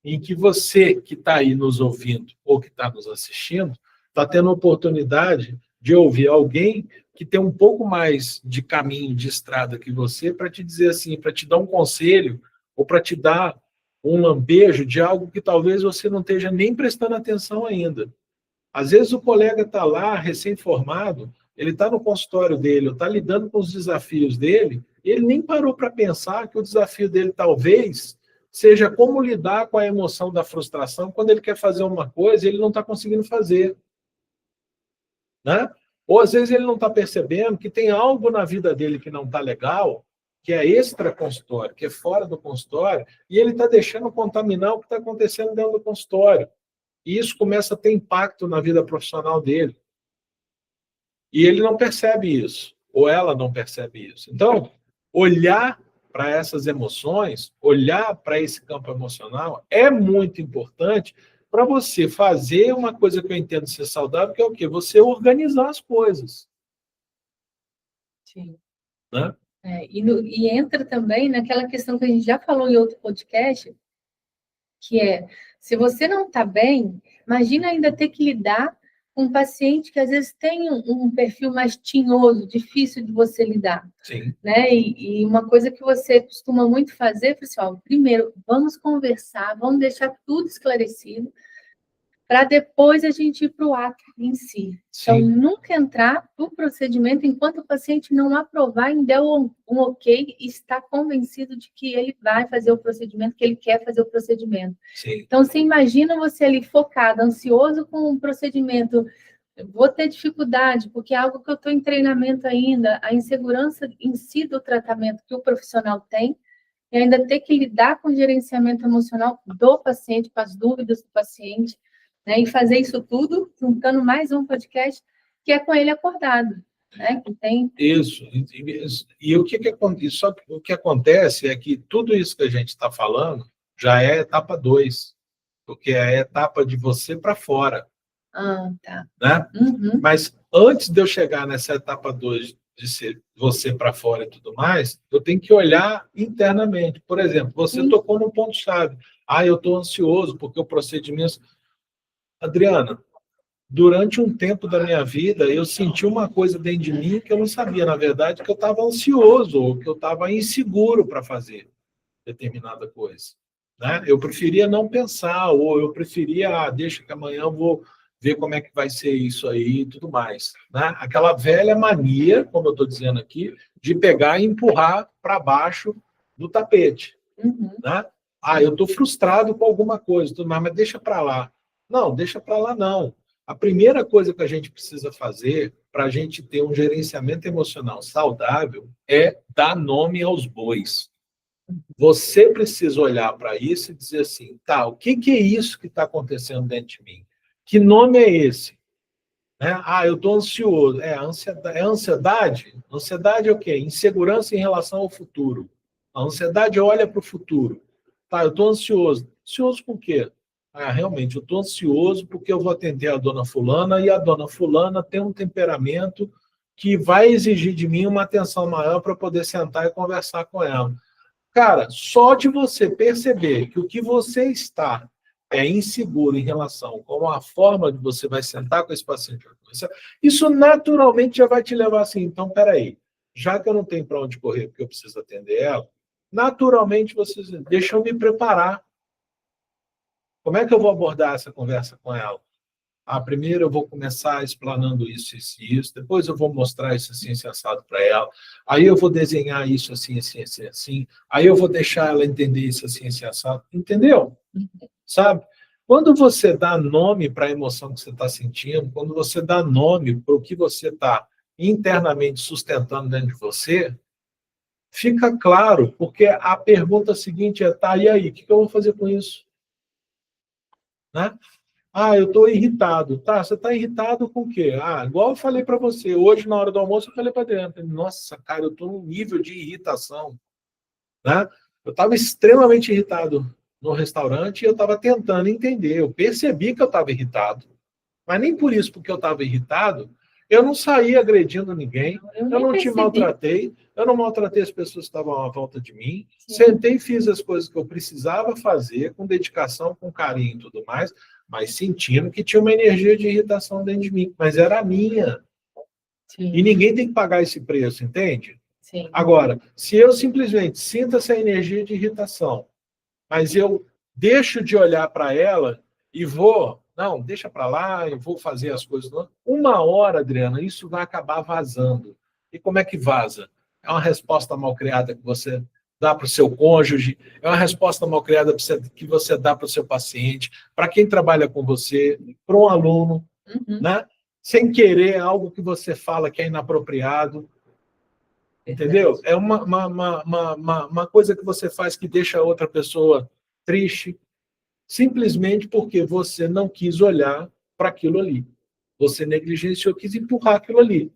em que você que está aí nos ouvindo ou que está nos assistindo, está tendo a oportunidade de ouvir alguém que tem um pouco mais de caminho, de estrada que você, para te dizer assim, para te dar um conselho ou para te dar um lampejo de algo que talvez você não esteja nem prestando atenção ainda. Às vezes o colega está lá, recém-formado, ele está no consultório dele, está lidando com os desafios dele, e ele nem parou para pensar que o desafio dele talvez seja como lidar com a emoção da frustração quando ele quer fazer uma coisa e ele não está conseguindo fazer, né? Ou às vezes ele não está percebendo que tem algo na vida dele que não está legal, que é extra-consultório, que é fora do consultório, e ele está deixando contaminar o que está acontecendo dentro do consultório. E isso começa a ter impacto na vida profissional dele. E ele não percebe isso, ou ela não percebe isso. Então, olhar para essas emoções, olhar para esse campo emocional é muito importante para você fazer uma coisa que eu entendo ser saudável, que é o quê? Você organizar as coisas. Sim. Né? E entra também naquela questão que a gente já falou em outro podcast, que é, se você não está bem, imagina ainda ter que lidar com um paciente que às vezes tem um perfil mais tinhoso, difícil de você lidar. Sim. Né? E uma coisa que você costuma muito fazer, pessoal, primeiro, vamos conversar, vamos deixar tudo esclarecido, para depois a gente ir para o ato em si. Então, Sim. nunca entrar no procedimento enquanto o paciente não aprovar e der um ok e está convencido de que ele vai fazer o procedimento, que ele quer fazer o procedimento. Sim. Então, você imagina você ali focado, ansioso com o procedimento, vou ter dificuldade, porque é algo que eu estou em treinamento ainda, a insegurança em si do tratamento que o profissional tem, e ainda ter que lidar com o gerenciamento emocional do paciente, com as dúvidas do paciente, né, e fazer isso tudo, juntando mais um podcast, que é com ele acordado. né? Que tem... Isso. E só que o que acontece é que tudo isso que a gente está falando já é etapa 2, porque é a etapa de você para fora. Ah, tá. Né? Uhum. Mas antes de eu chegar nessa etapa 2, de ser você para fora e tudo mais, eu tenho que olhar internamente. Por exemplo, você tocou num ponto-chave. Eu estou ansioso porque o procedimento... Adriana, durante um tempo da minha vida, eu senti uma coisa dentro de mim que eu não sabia, na verdade, que eu estava ansioso, ou que eu estava inseguro para fazer determinada coisa. Né? Eu preferia não pensar, ou eu preferia, deixa que amanhã eu vou ver como é que vai ser isso aí e tudo mais. Né? Aquela velha mania, como eu estou dizendo aqui, de pegar e empurrar para baixo do tapete. Uhum. Né? Eu estou frustrado com alguma coisa, tudo mais, mas deixa para lá. Não, deixa para lá não. A primeira coisa que a gente precisa fazer para a gente ter um gerenciamento emocional saudável é dar nome aos bois. Você precisa olhar para isso e dizer assim, tá, o que é isso que está acontecendo dentro de mim? Que nome é esse? Né? Eu estou ansioso. É ansiedade? Ansiedade é o quê? Insegurança em relação ao futuro. A ansiedade olha para o futuro. Tá, eu estou ansioso. Ansioso com o quê? Realmente, eu estou ansioso porque eu vou atender a dona fulana e a dona fulana tem um temperamento que vai exigir de mim uma atenção maior para poder sentar e conversar com ela. Cara, só de você perceber que o que você está inseguro em relação com a forma de você vai sentar com esse paciente, isso naturalmente já vai te levar assim, então, peraí, já que eu não tenho para onde correr porque eu preciso atender ela, naturalmente você deixa eu me preparar. Como é que eu vou abordar essa conversa com ela? Primeiro eu vou começar explanando isso e isso, depois eu vou mostrar isso assim, assado para ela, aí eu vou desenhar isso assim, assim, aí eu vou deixar ela entender isso assim, assado, entendeu? Sabe? Quando você dá nome para a emoção que você está sentindo, quando você dá nome para o que você está internamente sustentando dentro de você, fica claro, porque a pergunta seguinte é, e aí, o que eu vou fazer com isso? Né? Eu estou irritado. Tá, você está irritado com o quê? Igual eu falei para você, hoje na hora do almoço eu falei para Adriana, nossa, cara, eu estou num nível de irritação. Né? Eu estava extremamente irritado no restaurante e eu estava tentando entender. Eu percebi que eu estava irritado, mas nem por isso, porque eu estava irritado, eu não saí agredindo ninguém, eu não te maltratei, eu não maltratei as pessoas que estavam à volta de mim, sentei e fiz as coisas que eu precisava fazer, com dedicação, com carinho e tudo mais, mas sentindo que tinha uma energia de irritação dentro de mim, mas era a minha. Sim. E ninguém tem que pagar esse preço, entende? Sim. Agora, se eu simplesmente sinto essa energia de irritação, mas eu deixo de olhar para ela e não, deixa para lá, eu vou fazer as coisas. Uma hora, Adriana, isso vai acabar vazando. E como é que vaza? É uma resposta mal criada que você dá para o seu cônjuge, é uma resposta mal criada que você dá para o seu paciente, para quem trabalha com você, para um aluno, né? Sem querer, algo que você fala que é inapropriado. Entendeu? É uma coisa que você faz que deixa a outra pessoa triste, simplesmente porque você não quis olhar para aquilo ali. Você negligenciou, quis empurrar aquilo ali.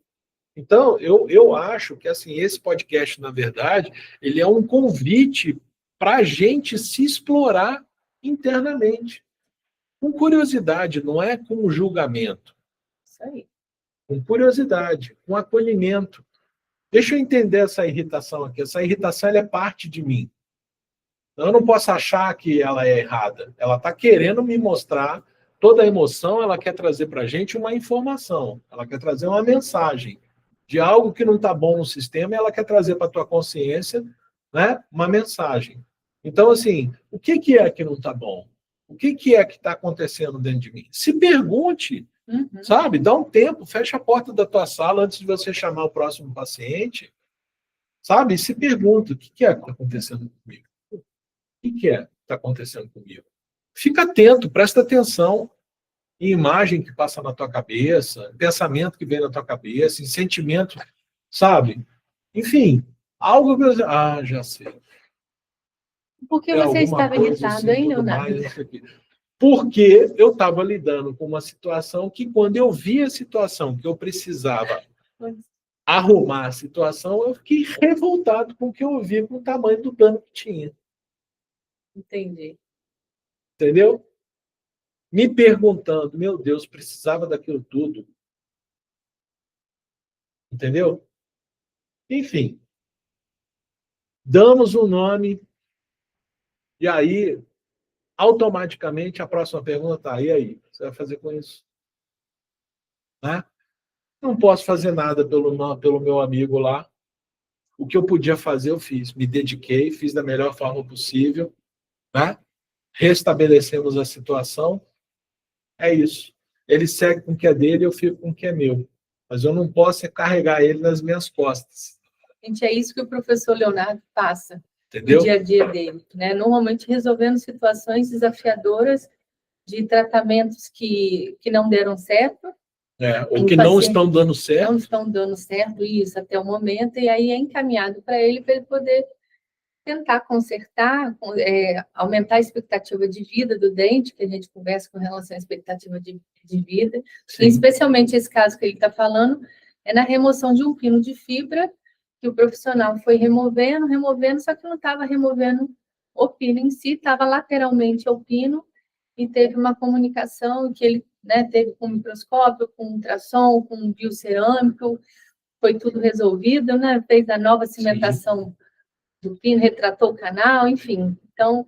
Então, eu acho que assim, esse podcast, na verdade, ele é um convite para a gente se explorar internamente. Com curiosidade, não é com julgamento. Isso aí. Com curiosidade, com acolhimento. Deixa eu entender essa irritação aqui. Essa irritação ela é parte de mim. Eu não posso achar que ela é errada. Ela está querendo me mostrar toda a emoção, ela quer trazer para a gente uma informação. Ela quer trazer uma mensagem de algo que não está bom no sistema e ela quer trazer para a tua consciência, né, uma mensagem. Então, assim, o que é que não está bom? O que é que está acontecendo dentro de mim? Se pergunte. Sabe? Dá um tempo, fecha a porta da tua sala antes de você chamar o próximo paciente, sabe? E se pergunta, o que é que está acontecendo comigo? O que é que está acontecendo comigo? Fica atento, presta atenção em imagem que passa na tua cabeça, pensamento que vem na tua cabeça, em sentimento, sabe? Enfim, algo que você... já sei. Por que você estava irritado, assim, hein, Leonardo? Porque eu estava lidando com uma situação que, quando eu vi a situação que eu precisava arrumar a situação, eu fiquei revoltado com o que eu ouvi, com o tamanho do dano que tinha. Entendi. Entendeu? Me perguntando, meu Deus, precisava daquilo tudo. Entendeu? Enfim, damos um nome, e aí, automaticamente, a próxima pergunta tá, e aí? O que você vai fazer com isso? Né? Não posso fazer nada pelo meu amigo lá. O que eu podia fazer, eu fiz. Me dediquei, fiz da melhor forma possível. Né? Restabelecemos a situação. É isso. Ele segue com o que é dele, eu fico com o que é meu. Mas eu não posso carregar ele nas minhas costas. Gente, é isso que o professor Leonardo passa Entendeu? no dia a dia dele, né? Normalmente resolvendo situações desafiadoras de tratamentos que não deram certo. Ou que não estão dando certo. Não estão dando certo, isso, até o momento, e aí é encaminhado para ele poder tentar consertar, aumentar a expectativa de vida do dente, que a gente conversa com relação à expectativa de vida, e especialmente esse caso que ele está falando, é na remoção de um pino de fibra, que o profissional foi removendo, só que não estava removendo o pino em si, estava lateralmente ao pino, e teve uma comunicação que ele, né, teve com microscópio, com ultrassom, com biocerâmico, foi tudo resolvido, né, fez a nova cimentação do pino, retratou o canal, enfim. Então,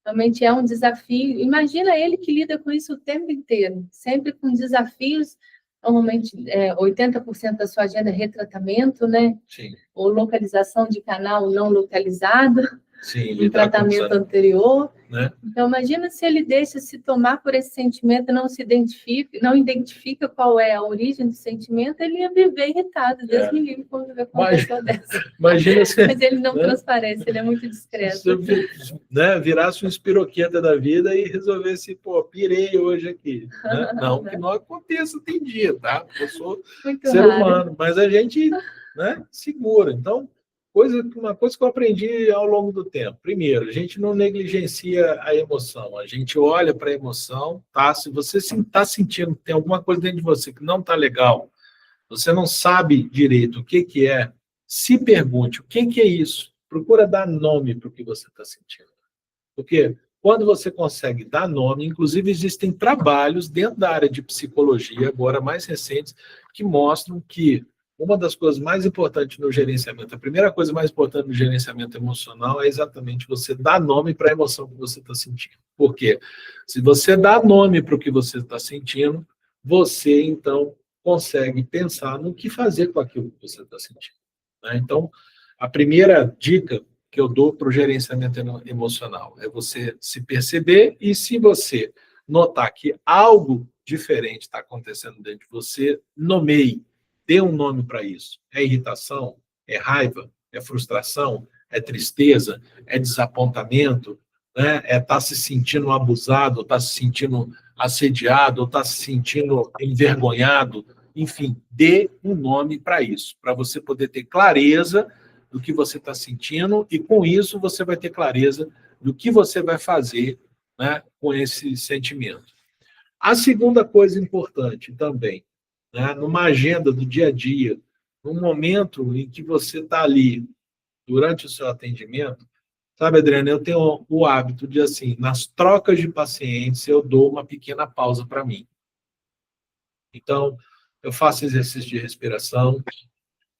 realmente é um desafio. Imagina ele que lida com isso o tempo inteiro, sempre com desafios. Normalmente, 80% da sua agenda é retratamento, né? Sim. Ou localização de canal não localizado. Sim, no tratamento anterior. Né? Então, imagina se ele deixa se tomar por esse sentimento, não identifica qual é a origem do sentimento, ele ia viver irritado, Deus me livre conviver com uma pessoa dessa. Imagina se, mas ele não transparece, ele é muito discreto. Se virasse um espiroqueta da vida e resolvesse, pirei hoje aqui. Né? Não que não aconteça, tem dia, tá? Eu sou muito ser raro. Humano, mas a gente, né, segura. Então, uma coisa que eu aprendi ao longo do tempo. Primeiro, a gente não negligencia a emoção. A gente olha para a emoção, tá? Se você está sentindo que tem alguma coisa dentro de você que não está legal, você não sabe direito o que é, se pergunte o que é isso. Procura dar nome para o que você está sentindo. Porque quando você consegue dar nome, inclusive existem trabalhos dentro da área de psicologia, agora mais recentes, que mostram que uma das coisas mais importantes no gerenciamento, a primeira coisa mais importante no gerenciamento emocional é exatamente você dar nome para a emoção que você está sentindo. Por quê? Se você dá nome para o que você está sentindo, você, então, consegue pensar no que fazer com aquilo que você está sentindo. Né? Então, a primeira dica que eu dou para o gerenciamento emocional é você se perceber e, se você notar que algo diferente está acontecendo dentro de você, nomeie. Dê um nome para isso. É irritação? É raiva? É frustração? É tristeza? É desapontamento? Né? É estar se sentindo abusado? Está se sentindo assediado? Está se sentindo envergonhado? Enfim, dê um nome para isso, para você poder ter clareza do que você está sentindo e, com isso, você vai ter clareza do que você vai fazer, né, com esse sentimento. A segunda coisa importante também, né, numa agenda do dia a dia, num momento em que você está ali durante o seu atendimento, sabe, Adriana, eu tenho o hábito de, assim, nas trocas de pacientes, eu dou uma pequena pausa para mim. Então, eu faço exercício de respiração.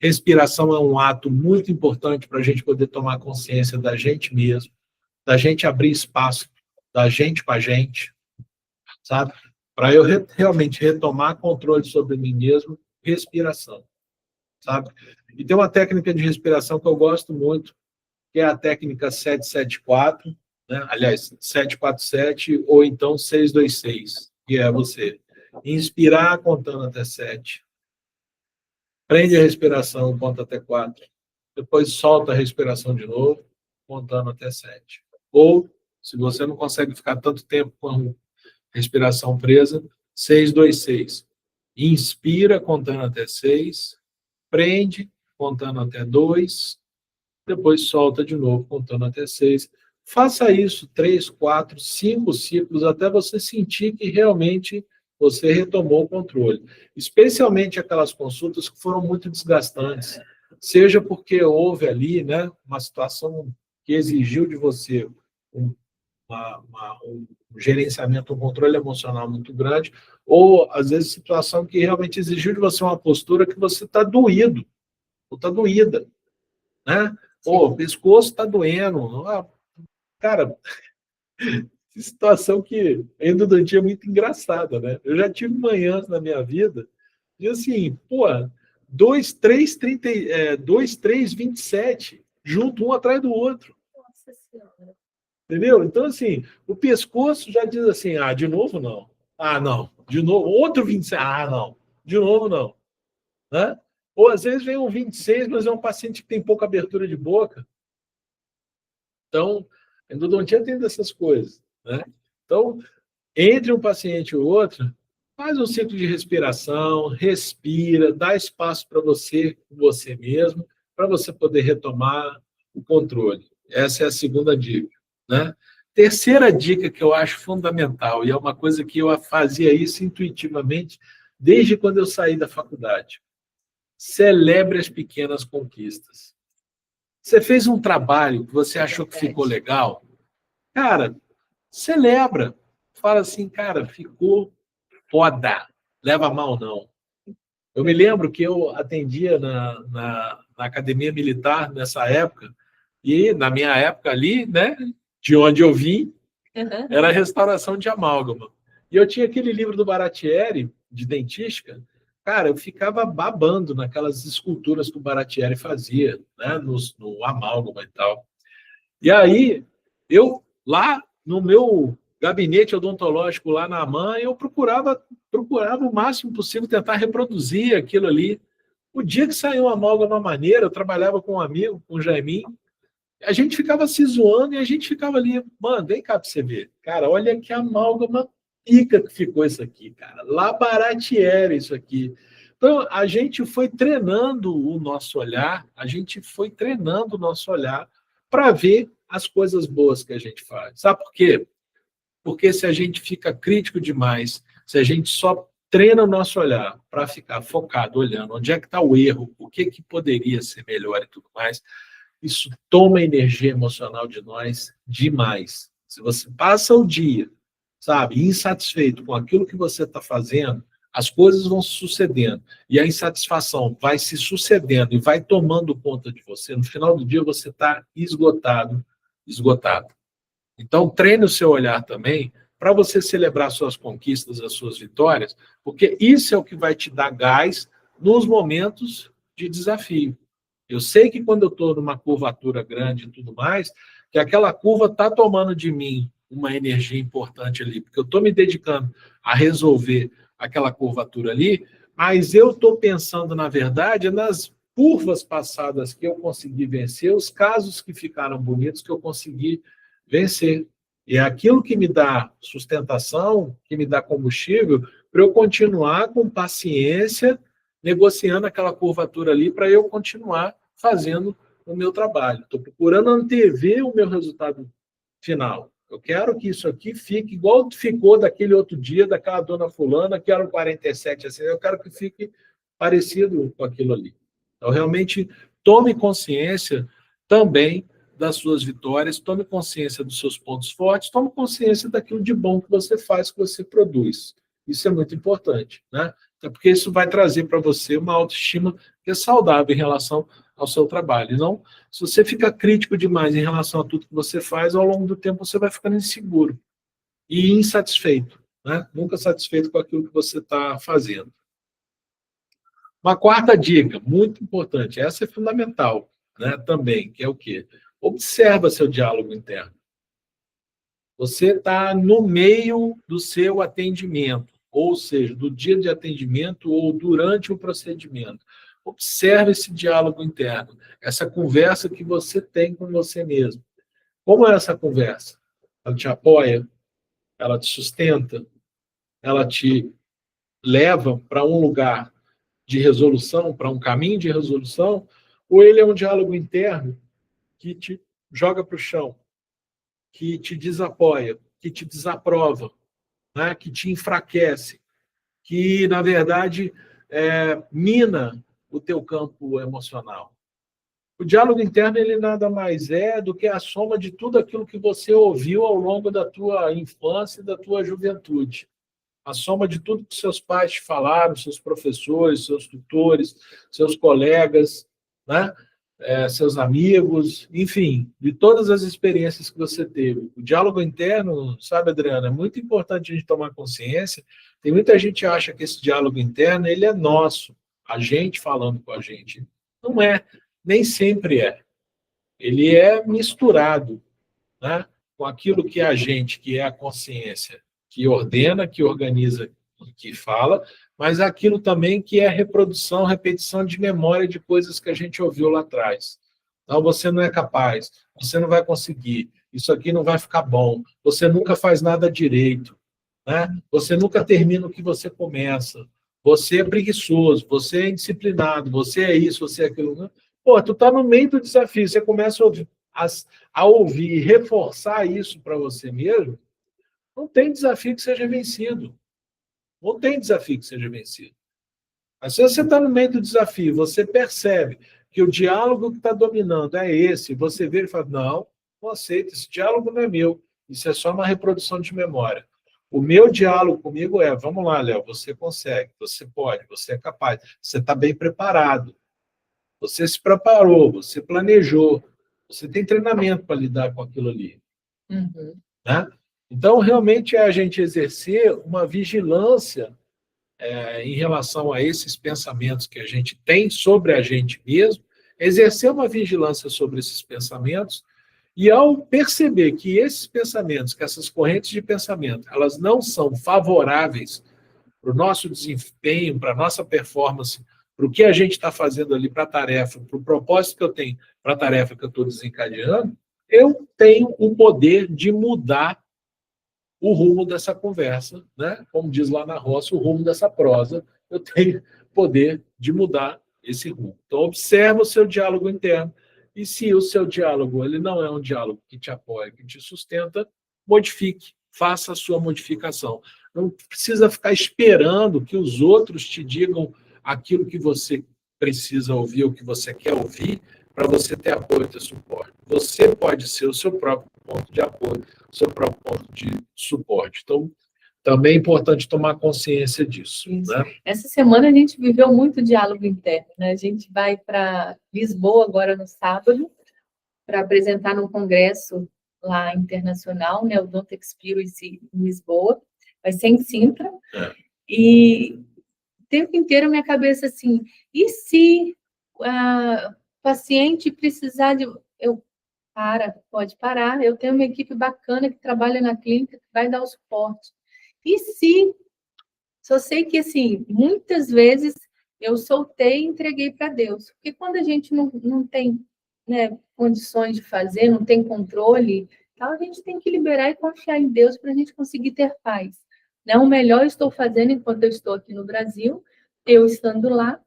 Respiração é um ato muito importante para a gente poder tomar consciência da gente mesmo, da gente abrir espaço da gente com a gente, sabe? Para eu realmente retomar controle sobre mim mesmo, respiração, sabe? E tem uma técnica de respiração que eu gosto muito, que é a técnica 774, né? Aliás, 747 ou então 626, que é você inspirar contando até 7, prende a respiração, conta até 4, depois solta a respiração de novo, contando até 7. Ou, se você não consegue ficar tanto tempo com a respiração presa, 626. Inspira, contando até 6, prende, contando até 2, depois solta de novo, contando até 6. Faça isso 3, 4, 5 ciclos, até você sentir que realmente você retomou o controle. Especialmente aquelas consultas que foram muito desgastantes, seja porque houve ali, né, uma situação que exigiu de você um, um gerenciamento, um controle emocional muito grande, ou, às vezes, situação que realmente exigiu de você uma postura que você está doído, ou está doída, né? Pô, o pescoço está doendo. Cara, situação que a endodontia é muito engraçada, né? Eu já tive manhãs na minha vida e assim, pô, 2, 3, 30, 2, 3, 27, junto um atrás do outro. Nossa Senhora. Entendeu? Então, assim, o pescoço já diz assim, de novo não. Não. De novo, outro 27, não. De novo não. Né? Ou às vezes vem um 26, mas é um paciente que tem pouca abertura de boca. Então, a endodontia tem dessas coisas, né? Então, entre um paciente e o outro, faz um ciclo de respiração, respira, dá espaço para você mesmo, para você poder retomar o controle. Essa é a segunda dica, né? Terceira dica que eu acho fundamental, e é uma coisa que eu fazia isso intuitivamente desde quando eu saí da faculdade. Celebre as pequenas conquistas. Você fez um trabalho que você achou que ficou legal, cara, celebra. Fala assim, cara, ficou foda. Leva mal, não. Eu me lembro que eu atendia na academia militar nessa época, e na minha época ali, né, de onde eu vim, era a restauração de amálgama. E eu tinha aquele livro do Baratieri, de dentística, cara, eu ficava babando naquelas esculturas que o Baratieri fazia, né, no amálgama e tal. E aí, eu, lá no meu gabinete odontológico, lá na AMAN, eu procurava o máximo possível tentar reproduzir aquilo ali. O dia que saiu uma amálgama maneira, eu trabalhava com um amigo, com o Jaiminho, a gente ficava se zoando e a gente ficava ali, mano, vem cá para você ver. Cara, olha que amálgama pica que ficou isso aqui, cara. Labaratieri isso aqui. Então, a gente foi treinando o nosso olhar, para ver as coisas boas que a gente faz. Sabe por quê? Porque se a gente fica crítico demais, se a gente só treina o nosso olhar para ficar focado, olhando onde é que está o erro, o que, que poderia ser melhor e tudo mais, isso toma energia emocional de nós demais. Se você passa o dia, sabe, insatisfeito com aquilo que você está fazendo, as coisas vão se sucedendo e a insatisfação vai se sucedendo e vai tomando conta de você. No final do dia, você está esgotado. Então, treine o seu olhar também para você celebrar suas conquistas, as suas vitórias, porque isso é o que vai te dar gás nos momentos de desafio. Eu sei que quando eu estou numa curvatura grande e tudo mais, que aquela curva está tomando de mim uma energia importante ali, porque eu estou me dedicando a resolver aquela curvatura ali, mas eu estou pensando, na verdade, nas curvas passadas que eu consegui vencer, os casos que ficaram bonitos que eu consegui vencer. E é aquilo que me dá sustentação, que me dá combustível, para eu continuar com paciência, negociando aquela curvatura ali, para eu continuar fazendo o meu trabalho. Estou procurando antever o meu resultado final. Eu quero que isso aqui fique igual ficou daquele outro dia, daquela dona fulana, que era um 47, assim, eu quero que fique parecido com aquilo ali. Então, realmente, tome consciência também das suas vitórias, tome consciência dos seus pontos fortes, tome consciência daquilo de bom que você faz, que você produz. Isso é muito importante, né? Até porque isso vai trazer para você uma autoestima que é saudável em relação ao seu trabalho. Não, se você fica crítico demais em relação a tudo que você faz, ao longo do tempo você vai ficando inseguro e insatisfeito, né? Nunca satisfeito com aquilo que você está fazendo. Uma quarta dica, muito importante, essa é fundamental, né, também, que é o quê? Observa seu diálogo interno. Você está no meio do seu atendimento, ou seja, do dia de atendimento ou durante o procedimento. Observe esse diálogo interno, essa conversa que você tem com você mesmo. Como é essa conversa? Ela te apoia? Ela te sustenta? Ela te leva para um lugar de resolução, para um caminho de resolução? Ou ele é um diálogo interno que te joga para o chão, que te desapoia, que te desaprova, né? Que te enfraquece, que, na verdade, mina o teu campo emocional. O diálogo interno, ele nada mais é do que a soma de tudo aquilo que você ouviu ao longo da tua infância e da tua juventude. A soma de tudo que seus pais te falaram, seus professores, seus tutores, seus colegas, né? Seus amigos, enfim, de todas as experiências que você teve. O diálogo interno, sabe, Adriana, é muito importante a gente tomar consciência. Tem muita gente que acha que esse diálogo interno, ele é nosso, a gente falando com a gente. Não é, nem sempre é. Ele é misturado, né, com aquilo que é a gente, que é a consciência, que ordena, que organiza, que fala, mas aquilo também que é reprodução, repetição de memória de coisas que a gente ouviu lá atrás. Então, você não é capaz, você não vai conseguir, isso aqui não vai ficar bom, você nunca faz nada direito, né? Você nunca termina o que você começa, você é preguiçoso, você é indisciplinado, você é isso, você é aquilo. Né? Pô, tu tá no meio do desafio, você começa a ouvir e reforçar isso para você mesmo, não tem desafio que seja vencido. Não tem desafio que seja vencido. Mas se você está no meio do desafio, você percebe que o diálogo que está dominando é esse, você vê e fala, não aceito, esse diálogo não é meu, isso é só uma reprodução de memória. O meu diálogo comigo é, vamos lá, Léo, você consegue, você pode, você é capaz, você está bem preparado, você se preparou, você planejou, você tem treinamento para lidar com aquilo ali. Uhum. Né? Então, realmente, é a gente exercer uma vigilância em relação a esses pensamentos que a gente tem sobre a gente mesmo, exercer uma vigilância sobre esses pensamentos, e ao perceber que esses pensamentos, que essas correntes de pensamento, elas não são favoráveis para o nosso desempenho, para a nossa performance, para o que a gente está fazendo ali, para a tarefa, para o propósito que eu tenho, para a tarefa que eu estou desencadeando, eu tenho o poder de mudar o rumo dessa conversa, né? Como diz lá na roça, o rumo dessa prosa, eu tenho poder de mudar esse rumo. Então, observa o seu diálogo interno, e se o seu diálogo ele não é um diálogo que te apoia, que te sustenta, modifique, faça a sua modificação. Não precisa ficar esperando que os outros te digam aquilo que você precisa ouvir, ou que você quer ouvir, para você ter apoio, ter suporte. Você pode ser o seu próprio ponto de apoio, o seu próprio ponto de suporte. Então, também é importante tomar consciência disso. Né? Essa semana a gente viveu muito diálogo interno. Né? A gente vai para Lisboa agora no sábado, para apresentar num congresso lá internacional, né? O Don't Experience em Lisboa. Vai ser em Sintra. E o tempo inteiro a minha cabeça assim, e se paciente precisar de... pode parar, eu tenho uma equipe bacana que trabalha na clínica, que vai dar o suporte. E se... Só sei que, assim, muitas vezes eu soltei e entreguei para Deus. Porque quando a gente não tem, né, condições de fazer, não tem controle, então a gente tem que liberar e confiar em Deus para a gente conseguir ter paz. Né? O melhor eu estou fazendo enquanto eu estou aqui no Brasil, eu estando lá,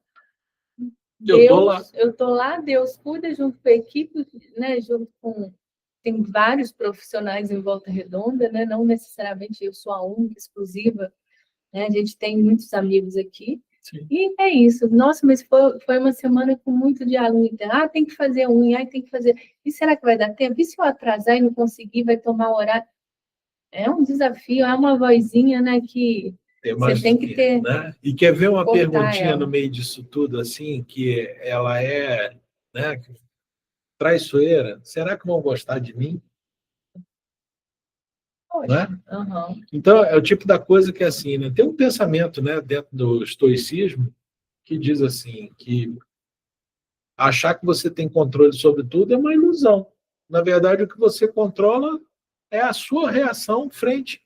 eu estou lá, Deus cuida junto com a equipe, né, junto com... Tem vários profissionais em Volta Redonda, né, não necessariamente eu sou a única, exclusiva, né, a gente tem muitos amigos aqui. Sim. E é isso. Nossa, mas foi uma semana com muito diálogo interno. Tem que fazer tem que fazer... E será que vai dar tempo? E se eu atrasar e não conseguir, vai tomar horário? É um desafio, é uma vozinha, né, que... Você tem que ter... Né? E quer ver uma perguntinha ela no meio disso tudo, assim, que ela é, né, traiçoeira? Será que vão gostar de mim? Né? Uhum. Então, é o tipo da coisa que, assim, né, tem um pensamento, né, dentro do estoicismo que diz assim, que achar que você tem controle sobre tudo é uma ilusão. Na verdade, o que você controla é a sua reação frente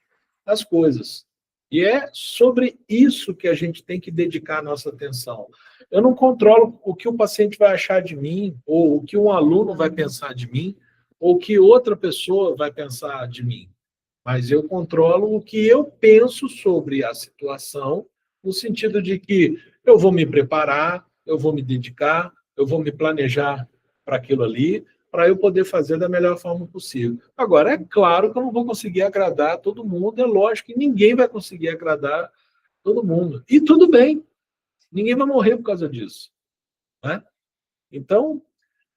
às coisas. E é sobre isso que a gente tem que dedicar a nossa atenção. Eu não controlo o que o paciente vai achar de mim, ou o que um aluno vai pensar de mim, ou o que outra pessoa vai pensar de mim. Mas eu controlo o que eu penso sobre a situação, no sentido de que eu vou me preparar, eu vou me dedicar, eu vou me planejar para aquilo ali, para eu poder fazer da melhor forma possível. Agora, é claro que eu não vou conseguir agradar todo mundo, é lógico que ninguém vai conseguir agradar Todo mundo. E tudo bem. Ninguém vai morrer por causa disso. Né? Então,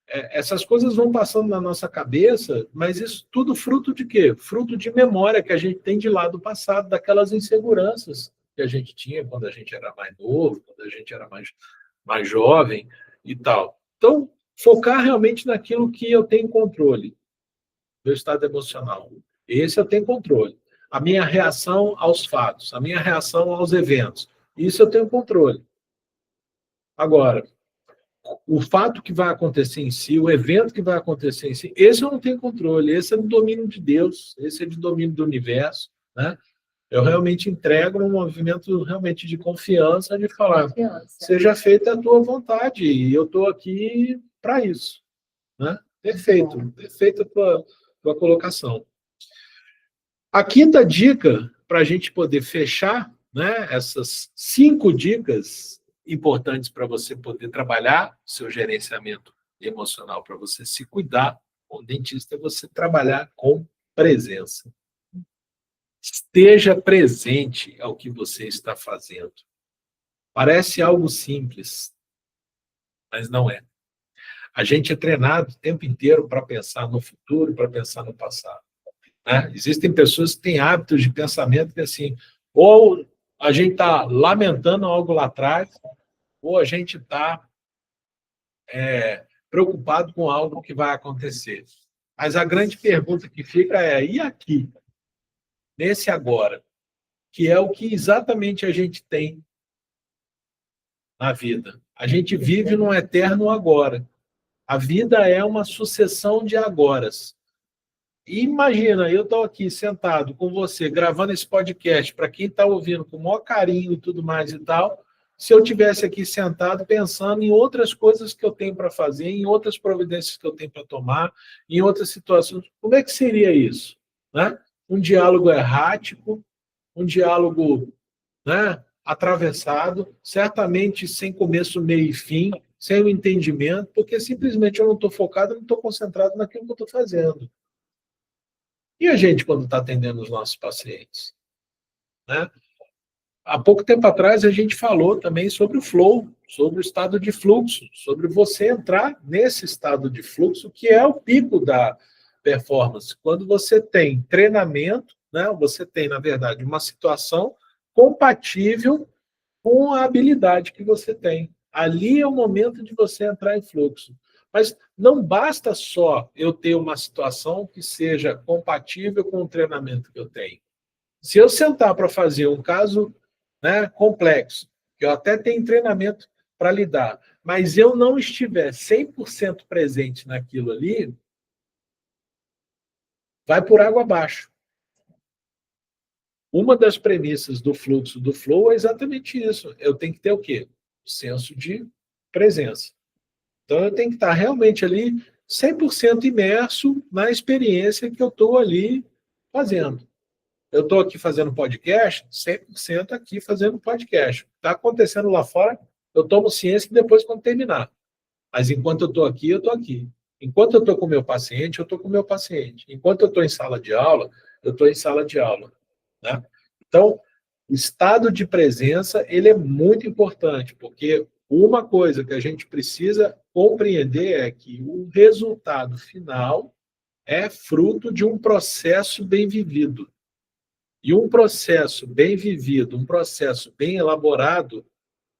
essas coisas vão passando na nossa cabeça, mas isso tudo fruto de quê? Fruto de memória que a gente tem de lá do passado, daquelas inseguranças que a gente tinha quando a gente era mais novo, quando a gente era mais jovem e tal. Então, focar realmente naquilo que eu tenho controle, meu estado emocional. Esse eu tenho controle. A minha reação aos fatos, a minha reação aos eventos. Isso eu tenho controle. Agora, o fato que vai acontecer em si, o evento que vai acontecer em si, esse eu não tenho controle, esse é do domínio de Deus, esse é do domínio do universo, né? Eu realmente entrego um movimento realmente de confiança, de falar, seja feita a tua vontade, e eu estou aqui para isso, né? Perfeita a tua colocação. A quinta dica, para a gente poder fechar, né, essas 5 dicas importantes para você poder trabalhar seu gerenciamento emocional, para você se cuidar, com o dentista, é você trabalhar com presença. Esteja presente ao que você está fazendo. Parece algo simples, mas não é. A gente é treinado o tempo inteiro para pensar no futuro, para pensar no passado. Né? Existem pessoas que têm hábitos de pensamento que, assim, ou a gente está lamentando algo lá atrás, ou a gente está preocupado com algo que vai acontecer. Mas a grande pergunta que fica é, e aqui? Nesse agora? Que é o que exatamente a gente tem na vida. A gente vive num eterno agora. A vida é uma sucessão de agoras. E imagina, eu estou aqui sentado com você, gravando esse podcast, para quem está ouvindo com o maior carinho e tudo mais e tal, se eu tivesse aqui sentado pensando em outras coisas que eu tenho para fazer, em outras providências que eu tenho para tomar, em outras situações, como é que seria isso? Né? Um diálogo errático, um diálogo, né, atravessado, certamente sem começo, meio e fim, sem o entendimento, porque simplesmente eu não estou focado, não estou concentrado naquilo que eu estou fazendo. E a gente, quando está atendendo os nossos pacientes? Né? Há pouco tempo atrás, a gente falou também sobre o flow, sobre o estado de fluxo, sobre você entrar nesse estado de fluxo, que é o pico da performance. Quando você tem treinamento, né, você tem, na verdade, uma situação compatível com a habilidade que você tem. Ali é o momento de você entrar em fluxo. Mas não basta só eu ter uma situação que seja compatível com o treinamento que eu tenho. Se eu sentar para fazer um caso, né, complexo, que eu até tenho treinamento para lidar, mas eu não estiver 100% presente naquilo ali, vai por água abaixo. Uma das premissas do fluxo do flow é exatamente isso. Eu tenho que ter o quê? O senso de presença. Então, eu tenho que estar realmente ali 100% imerso na experiência que eu estou ali fazendo. Eu estou aqui fazendo podcast, 100% aqui fazendo podcast. Está acontecendo lá fora, eu tomo ciência depois quando terminar. Mas enquanto eu estou aqui, eu estou aqui. Enquanto eu estou com o meu paciente, eu estou com o meu paciente. Enquanto eu estou em sala de aula, eu estou em sala de aula. Né? Então, o estado de presença ele é muito importante, porque uma coisa que a gente precisa compreender é que o resultado final é fruto de um processo bem vivido. E um processo bem vivido, um processo bem elaborado,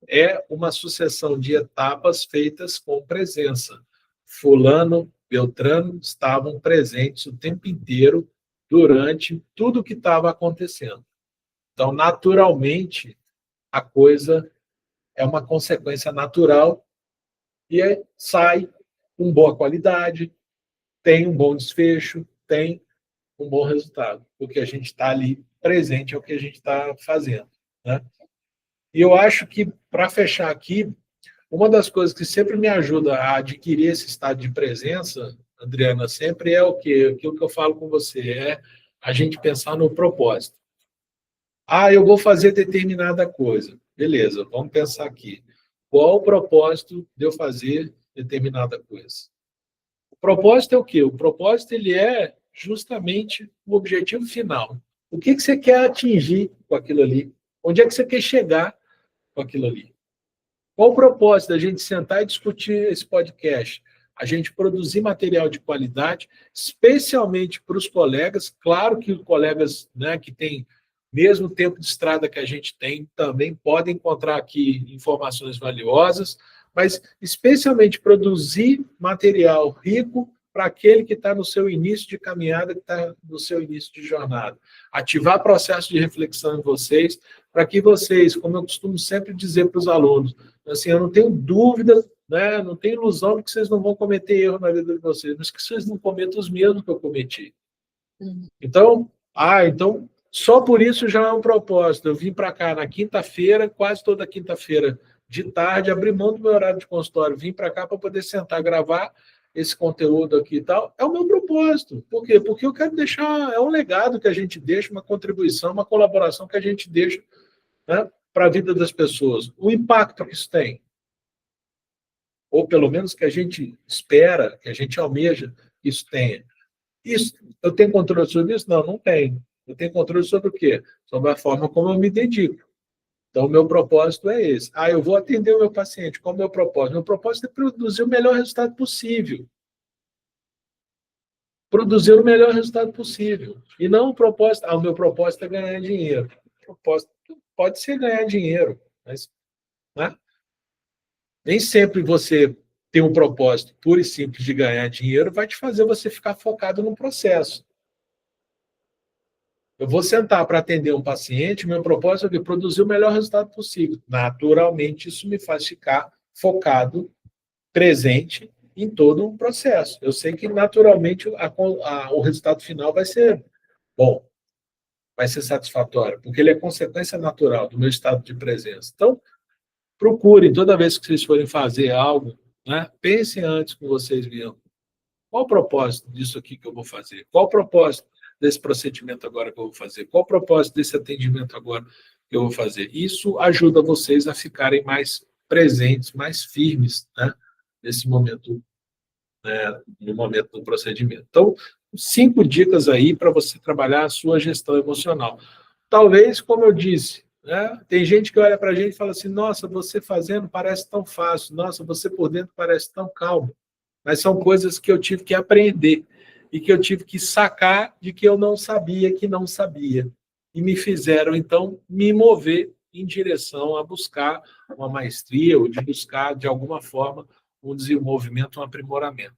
é uma sucessão de etapas feitas com presença. Fulano, Beltrano estavam presentes o tempo inteiro durante tudo o que estava acontecendo. Então, naturalmente, a coisa é uma consequência natural e sai com boa qualidade, tem um bom desfecho, tem um bom resultado, porque a gente está ali presente ao que a gente está fazendo. Né? E eu acho que, para fechar aqui, uma das coisas que sempre me ajuda a adquirir esse estado de presença, Adriana, sempre é o quê? Aquilo que eu falo com você, é a gente pensar no propósito. Ah, eu vou fazer determinada coisa. Beleza, vamos pensar aqui. Qual o propósito de eu fazer determinada coisa? O propósito é o quê? O propósito ele é justamente o objetivo final. O que você quer atingir com aquilo ali? Onde é que você quer chegar com aquilo ali? Qual o propósito da gente sentar e discutir esse podcast? A gente produzir material de qualidade, especialmente para os colegas. Claro que os colegas, né, que têm mesmo tempo de estrada que a gente tem, também podem encontrar aqui informações valiosas, mas especialmente produzir material rico para aquele que está no seu início de caminhada, que está no seu início de jornada. Ativar processo de reflexão em vocês, para que vocês, como eu costumo sempre dizer para os alunos, assim, eu não tenho dúvida, né, não tenho ilusão de que vocês não vão cometer erro na vida de vocês, mas que vocês não cometam os mesmos que eu cometi. Então, só por isso já é um propósito. Eu vim para cá na quinta-feira, quase toda quinta-feira de tarde, abri mão do meu horário de consultório, vim para cá para poder sentar, gravar esse conteúdo aqui e tal. É o meu propósito. Por quê? Porque eu quero deixar, é um legado que a gente deixa, uma contribuição, uma colaboração que a gente deixa, né, para a vida das pessoas. O impacto que isso tem, ou pelo menos que a gente espera, que a gente almeja que isso tenha. Isso, eu tenho controle sobre isso? Não, não tenho. Eu tenho controle sobre o quê? Sobre a forma como eu me dedico. Então, o meu propósito é esse. Eu vou atender o meu paciente. Qual é o meu propósito? Meu propósito é produzir o melhor resultado possível. Produzir o melhor resultado possível. E não o propósito, o meu propósito é ganhar dinheiro. O propósito pode ser ganhar dinheiro, mas, né? Nem sempre você ter um propósito puro e simples de ganhar dinheiro vai te fazer você ficar focado no processo. Eu vou sentar para atender um paciente, meu propósito é produzir o melhor resultado possível. Naturalmente, isso me faz ficar focado, presente em todo o processo. Eu sei que, naturalmente, o resultado final vai ser bom, vai ser satisfatório, porque ele é consequência natural do meu estado de presença. Então, procurem, toda vez que vocês forem fazer algo, né, pensem antes que vocês viram. Qual o propósito disso aqui que eu vou fazer? Qual o propósito desse procedimento agora que eu vou fazer? Qual o propósito desse atendimento agora que eu vou fazer? Isso ajuda vocês a ficarem mais presentes, mais firmes, né, nesse momento, né, no momento do procedimento. Então, 5 dicas aí para você trabalhar a sua gestão emocional. Talvez, como eu disse, né, tem gente que olha para a gente e fala assim, nossa, você fazendo parece tão fácil, nossa, você por dentro parece tão calmo. Mas são coisas que eu tive que aprender e que eu tive que sacar de que eu não sabia que não sabia. E me fizeram, então, me mover em direção a buscar uma maestria ou de buscar, de alguma forma, um desenvolvimento, um aprimoramento.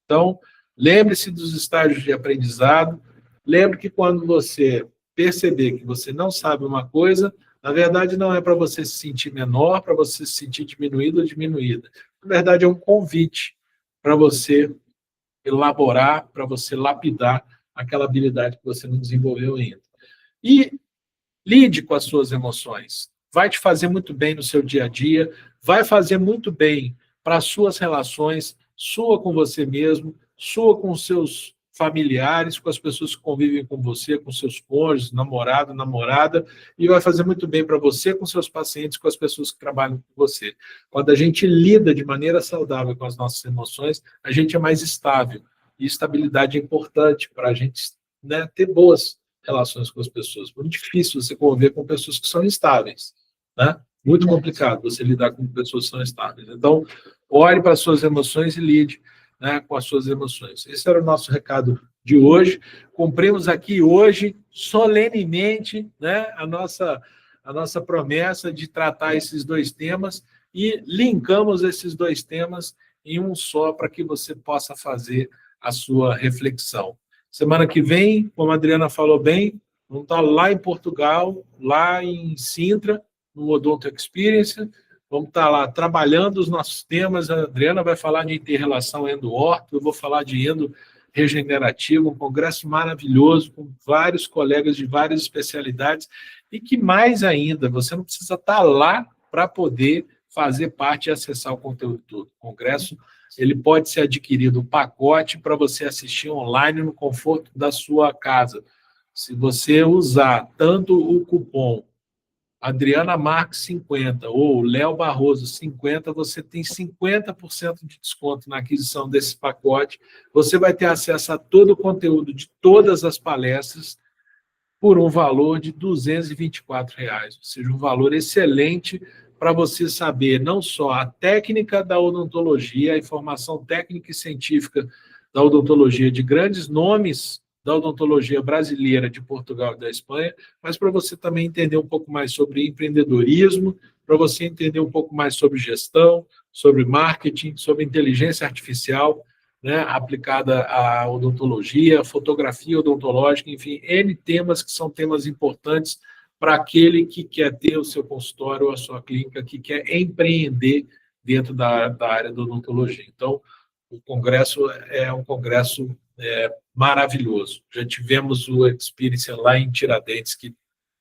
Então, lembre-se dos estágios de aprendizado. Lembre que quando você perceber que você não sabe uma coisa, na verdade, não é para você se sentir menor, para você se sentir diminuído ou diminuída. Na verdade, é um convite para você elaborar, para você lapidar aquela habilidade que você não desenvolveu ainda. E lide com as suas emoções. Vai te fazer muito bem no seu dia a dia, vai fazer muito bem para as suas relações, sua com você mesmo, sua com os seus familiares, com as pessoas que convivem com você, com seus cônjuges, namorado, namorada, e vai fazer muito bem para você, com seus pacientes, com as pessoas que trabalham com você. Quando a gente lida de maneira saudável com as nossas emoções, a gente é mais estável. E estabilidade é importante para a gente, né, ter boas relações com as pessoas. Muito difícil você conviver com pessoas que são instáveis, né? Muito complicado você lidar com pessoas que são instáveis. Então, olhe para as suas emoções e lide, né, com as suas emoções. Esse era o nosso recado de hoje. Cumprimos aqui hoje, solenemente, né, a nossa promessa de tratar esses 2 temas e linkamos esses 2 temas em um só para que você possa fazer a sua reflexão. Semana que vem, como a Adriana falou bem, vamos estar lá em Portugal, lá em Sintra, no Odonto Experience. Vamos estar lá trabalhando os nossos temas. A Adriana vai falar de inter-relação endo-orto, eu vou falar de endo-regenerativo, um congresso maravilhoso, com vários colegas de várias especialidades, e que mais ainda, você não precisa estar lá para poder fazer parte e acessar o conteúdo todo. O congresso, ele pode ser adquirido um pacote para você assistir online no conforto da sua casa. Se você usar tanto o cupom Adriana Marques 50 ou Léo Barroso 50, você tem 50% de desconto na aquisição desse pacote. Você vai ter acesso a todo o conteúdo de todas as palestras por um valor de R$ 224, ou seja, um valor excelente para você saber não só a técnica da odontologia, a informação técnica e científica da odontologia de grandes nomes da odontologia brasileira, de Portugal e da Espanha, mas para você também entender um pouco mais sobre empreendedorismo, para você entender um pouco mais sobre gestão, sobre marketing, sobre inteligência artificial, né, aplicada à odontologia, fotografia odontológica, enfim, N temas que são temas importantes para aquele que quer ter o seu consultório ou a sua clínica, que quer empreender dentro da área da odontologia. Então, o congresso é um congresso maravilhoso. Já tivemos o Experience lá em Tiradentes, que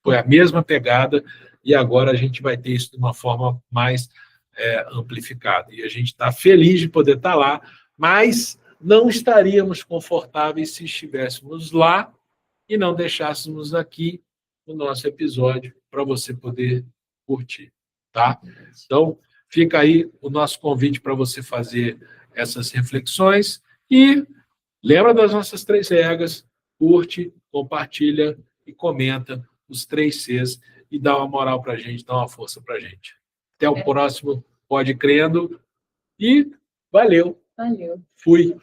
foi a mesma pegada, e agora a gente vai ter isso de uma forma mais amplificada. E a gente está feliz de poder estar lá, mas não estaríamos confortáveis se estivéssemos lá e não deixássemos aqui o nosso episódio para você poder curtir, tá? Então, fica aí o nosso convite para você fazer essas reflexões e lembra das nossas 3 regras: curte, compartilha e comenta os 3 Cs e dá uma moral para a gente, dá uma força para a gente. Até o próximo Pode Crendo e valeu. Valeu. Fui.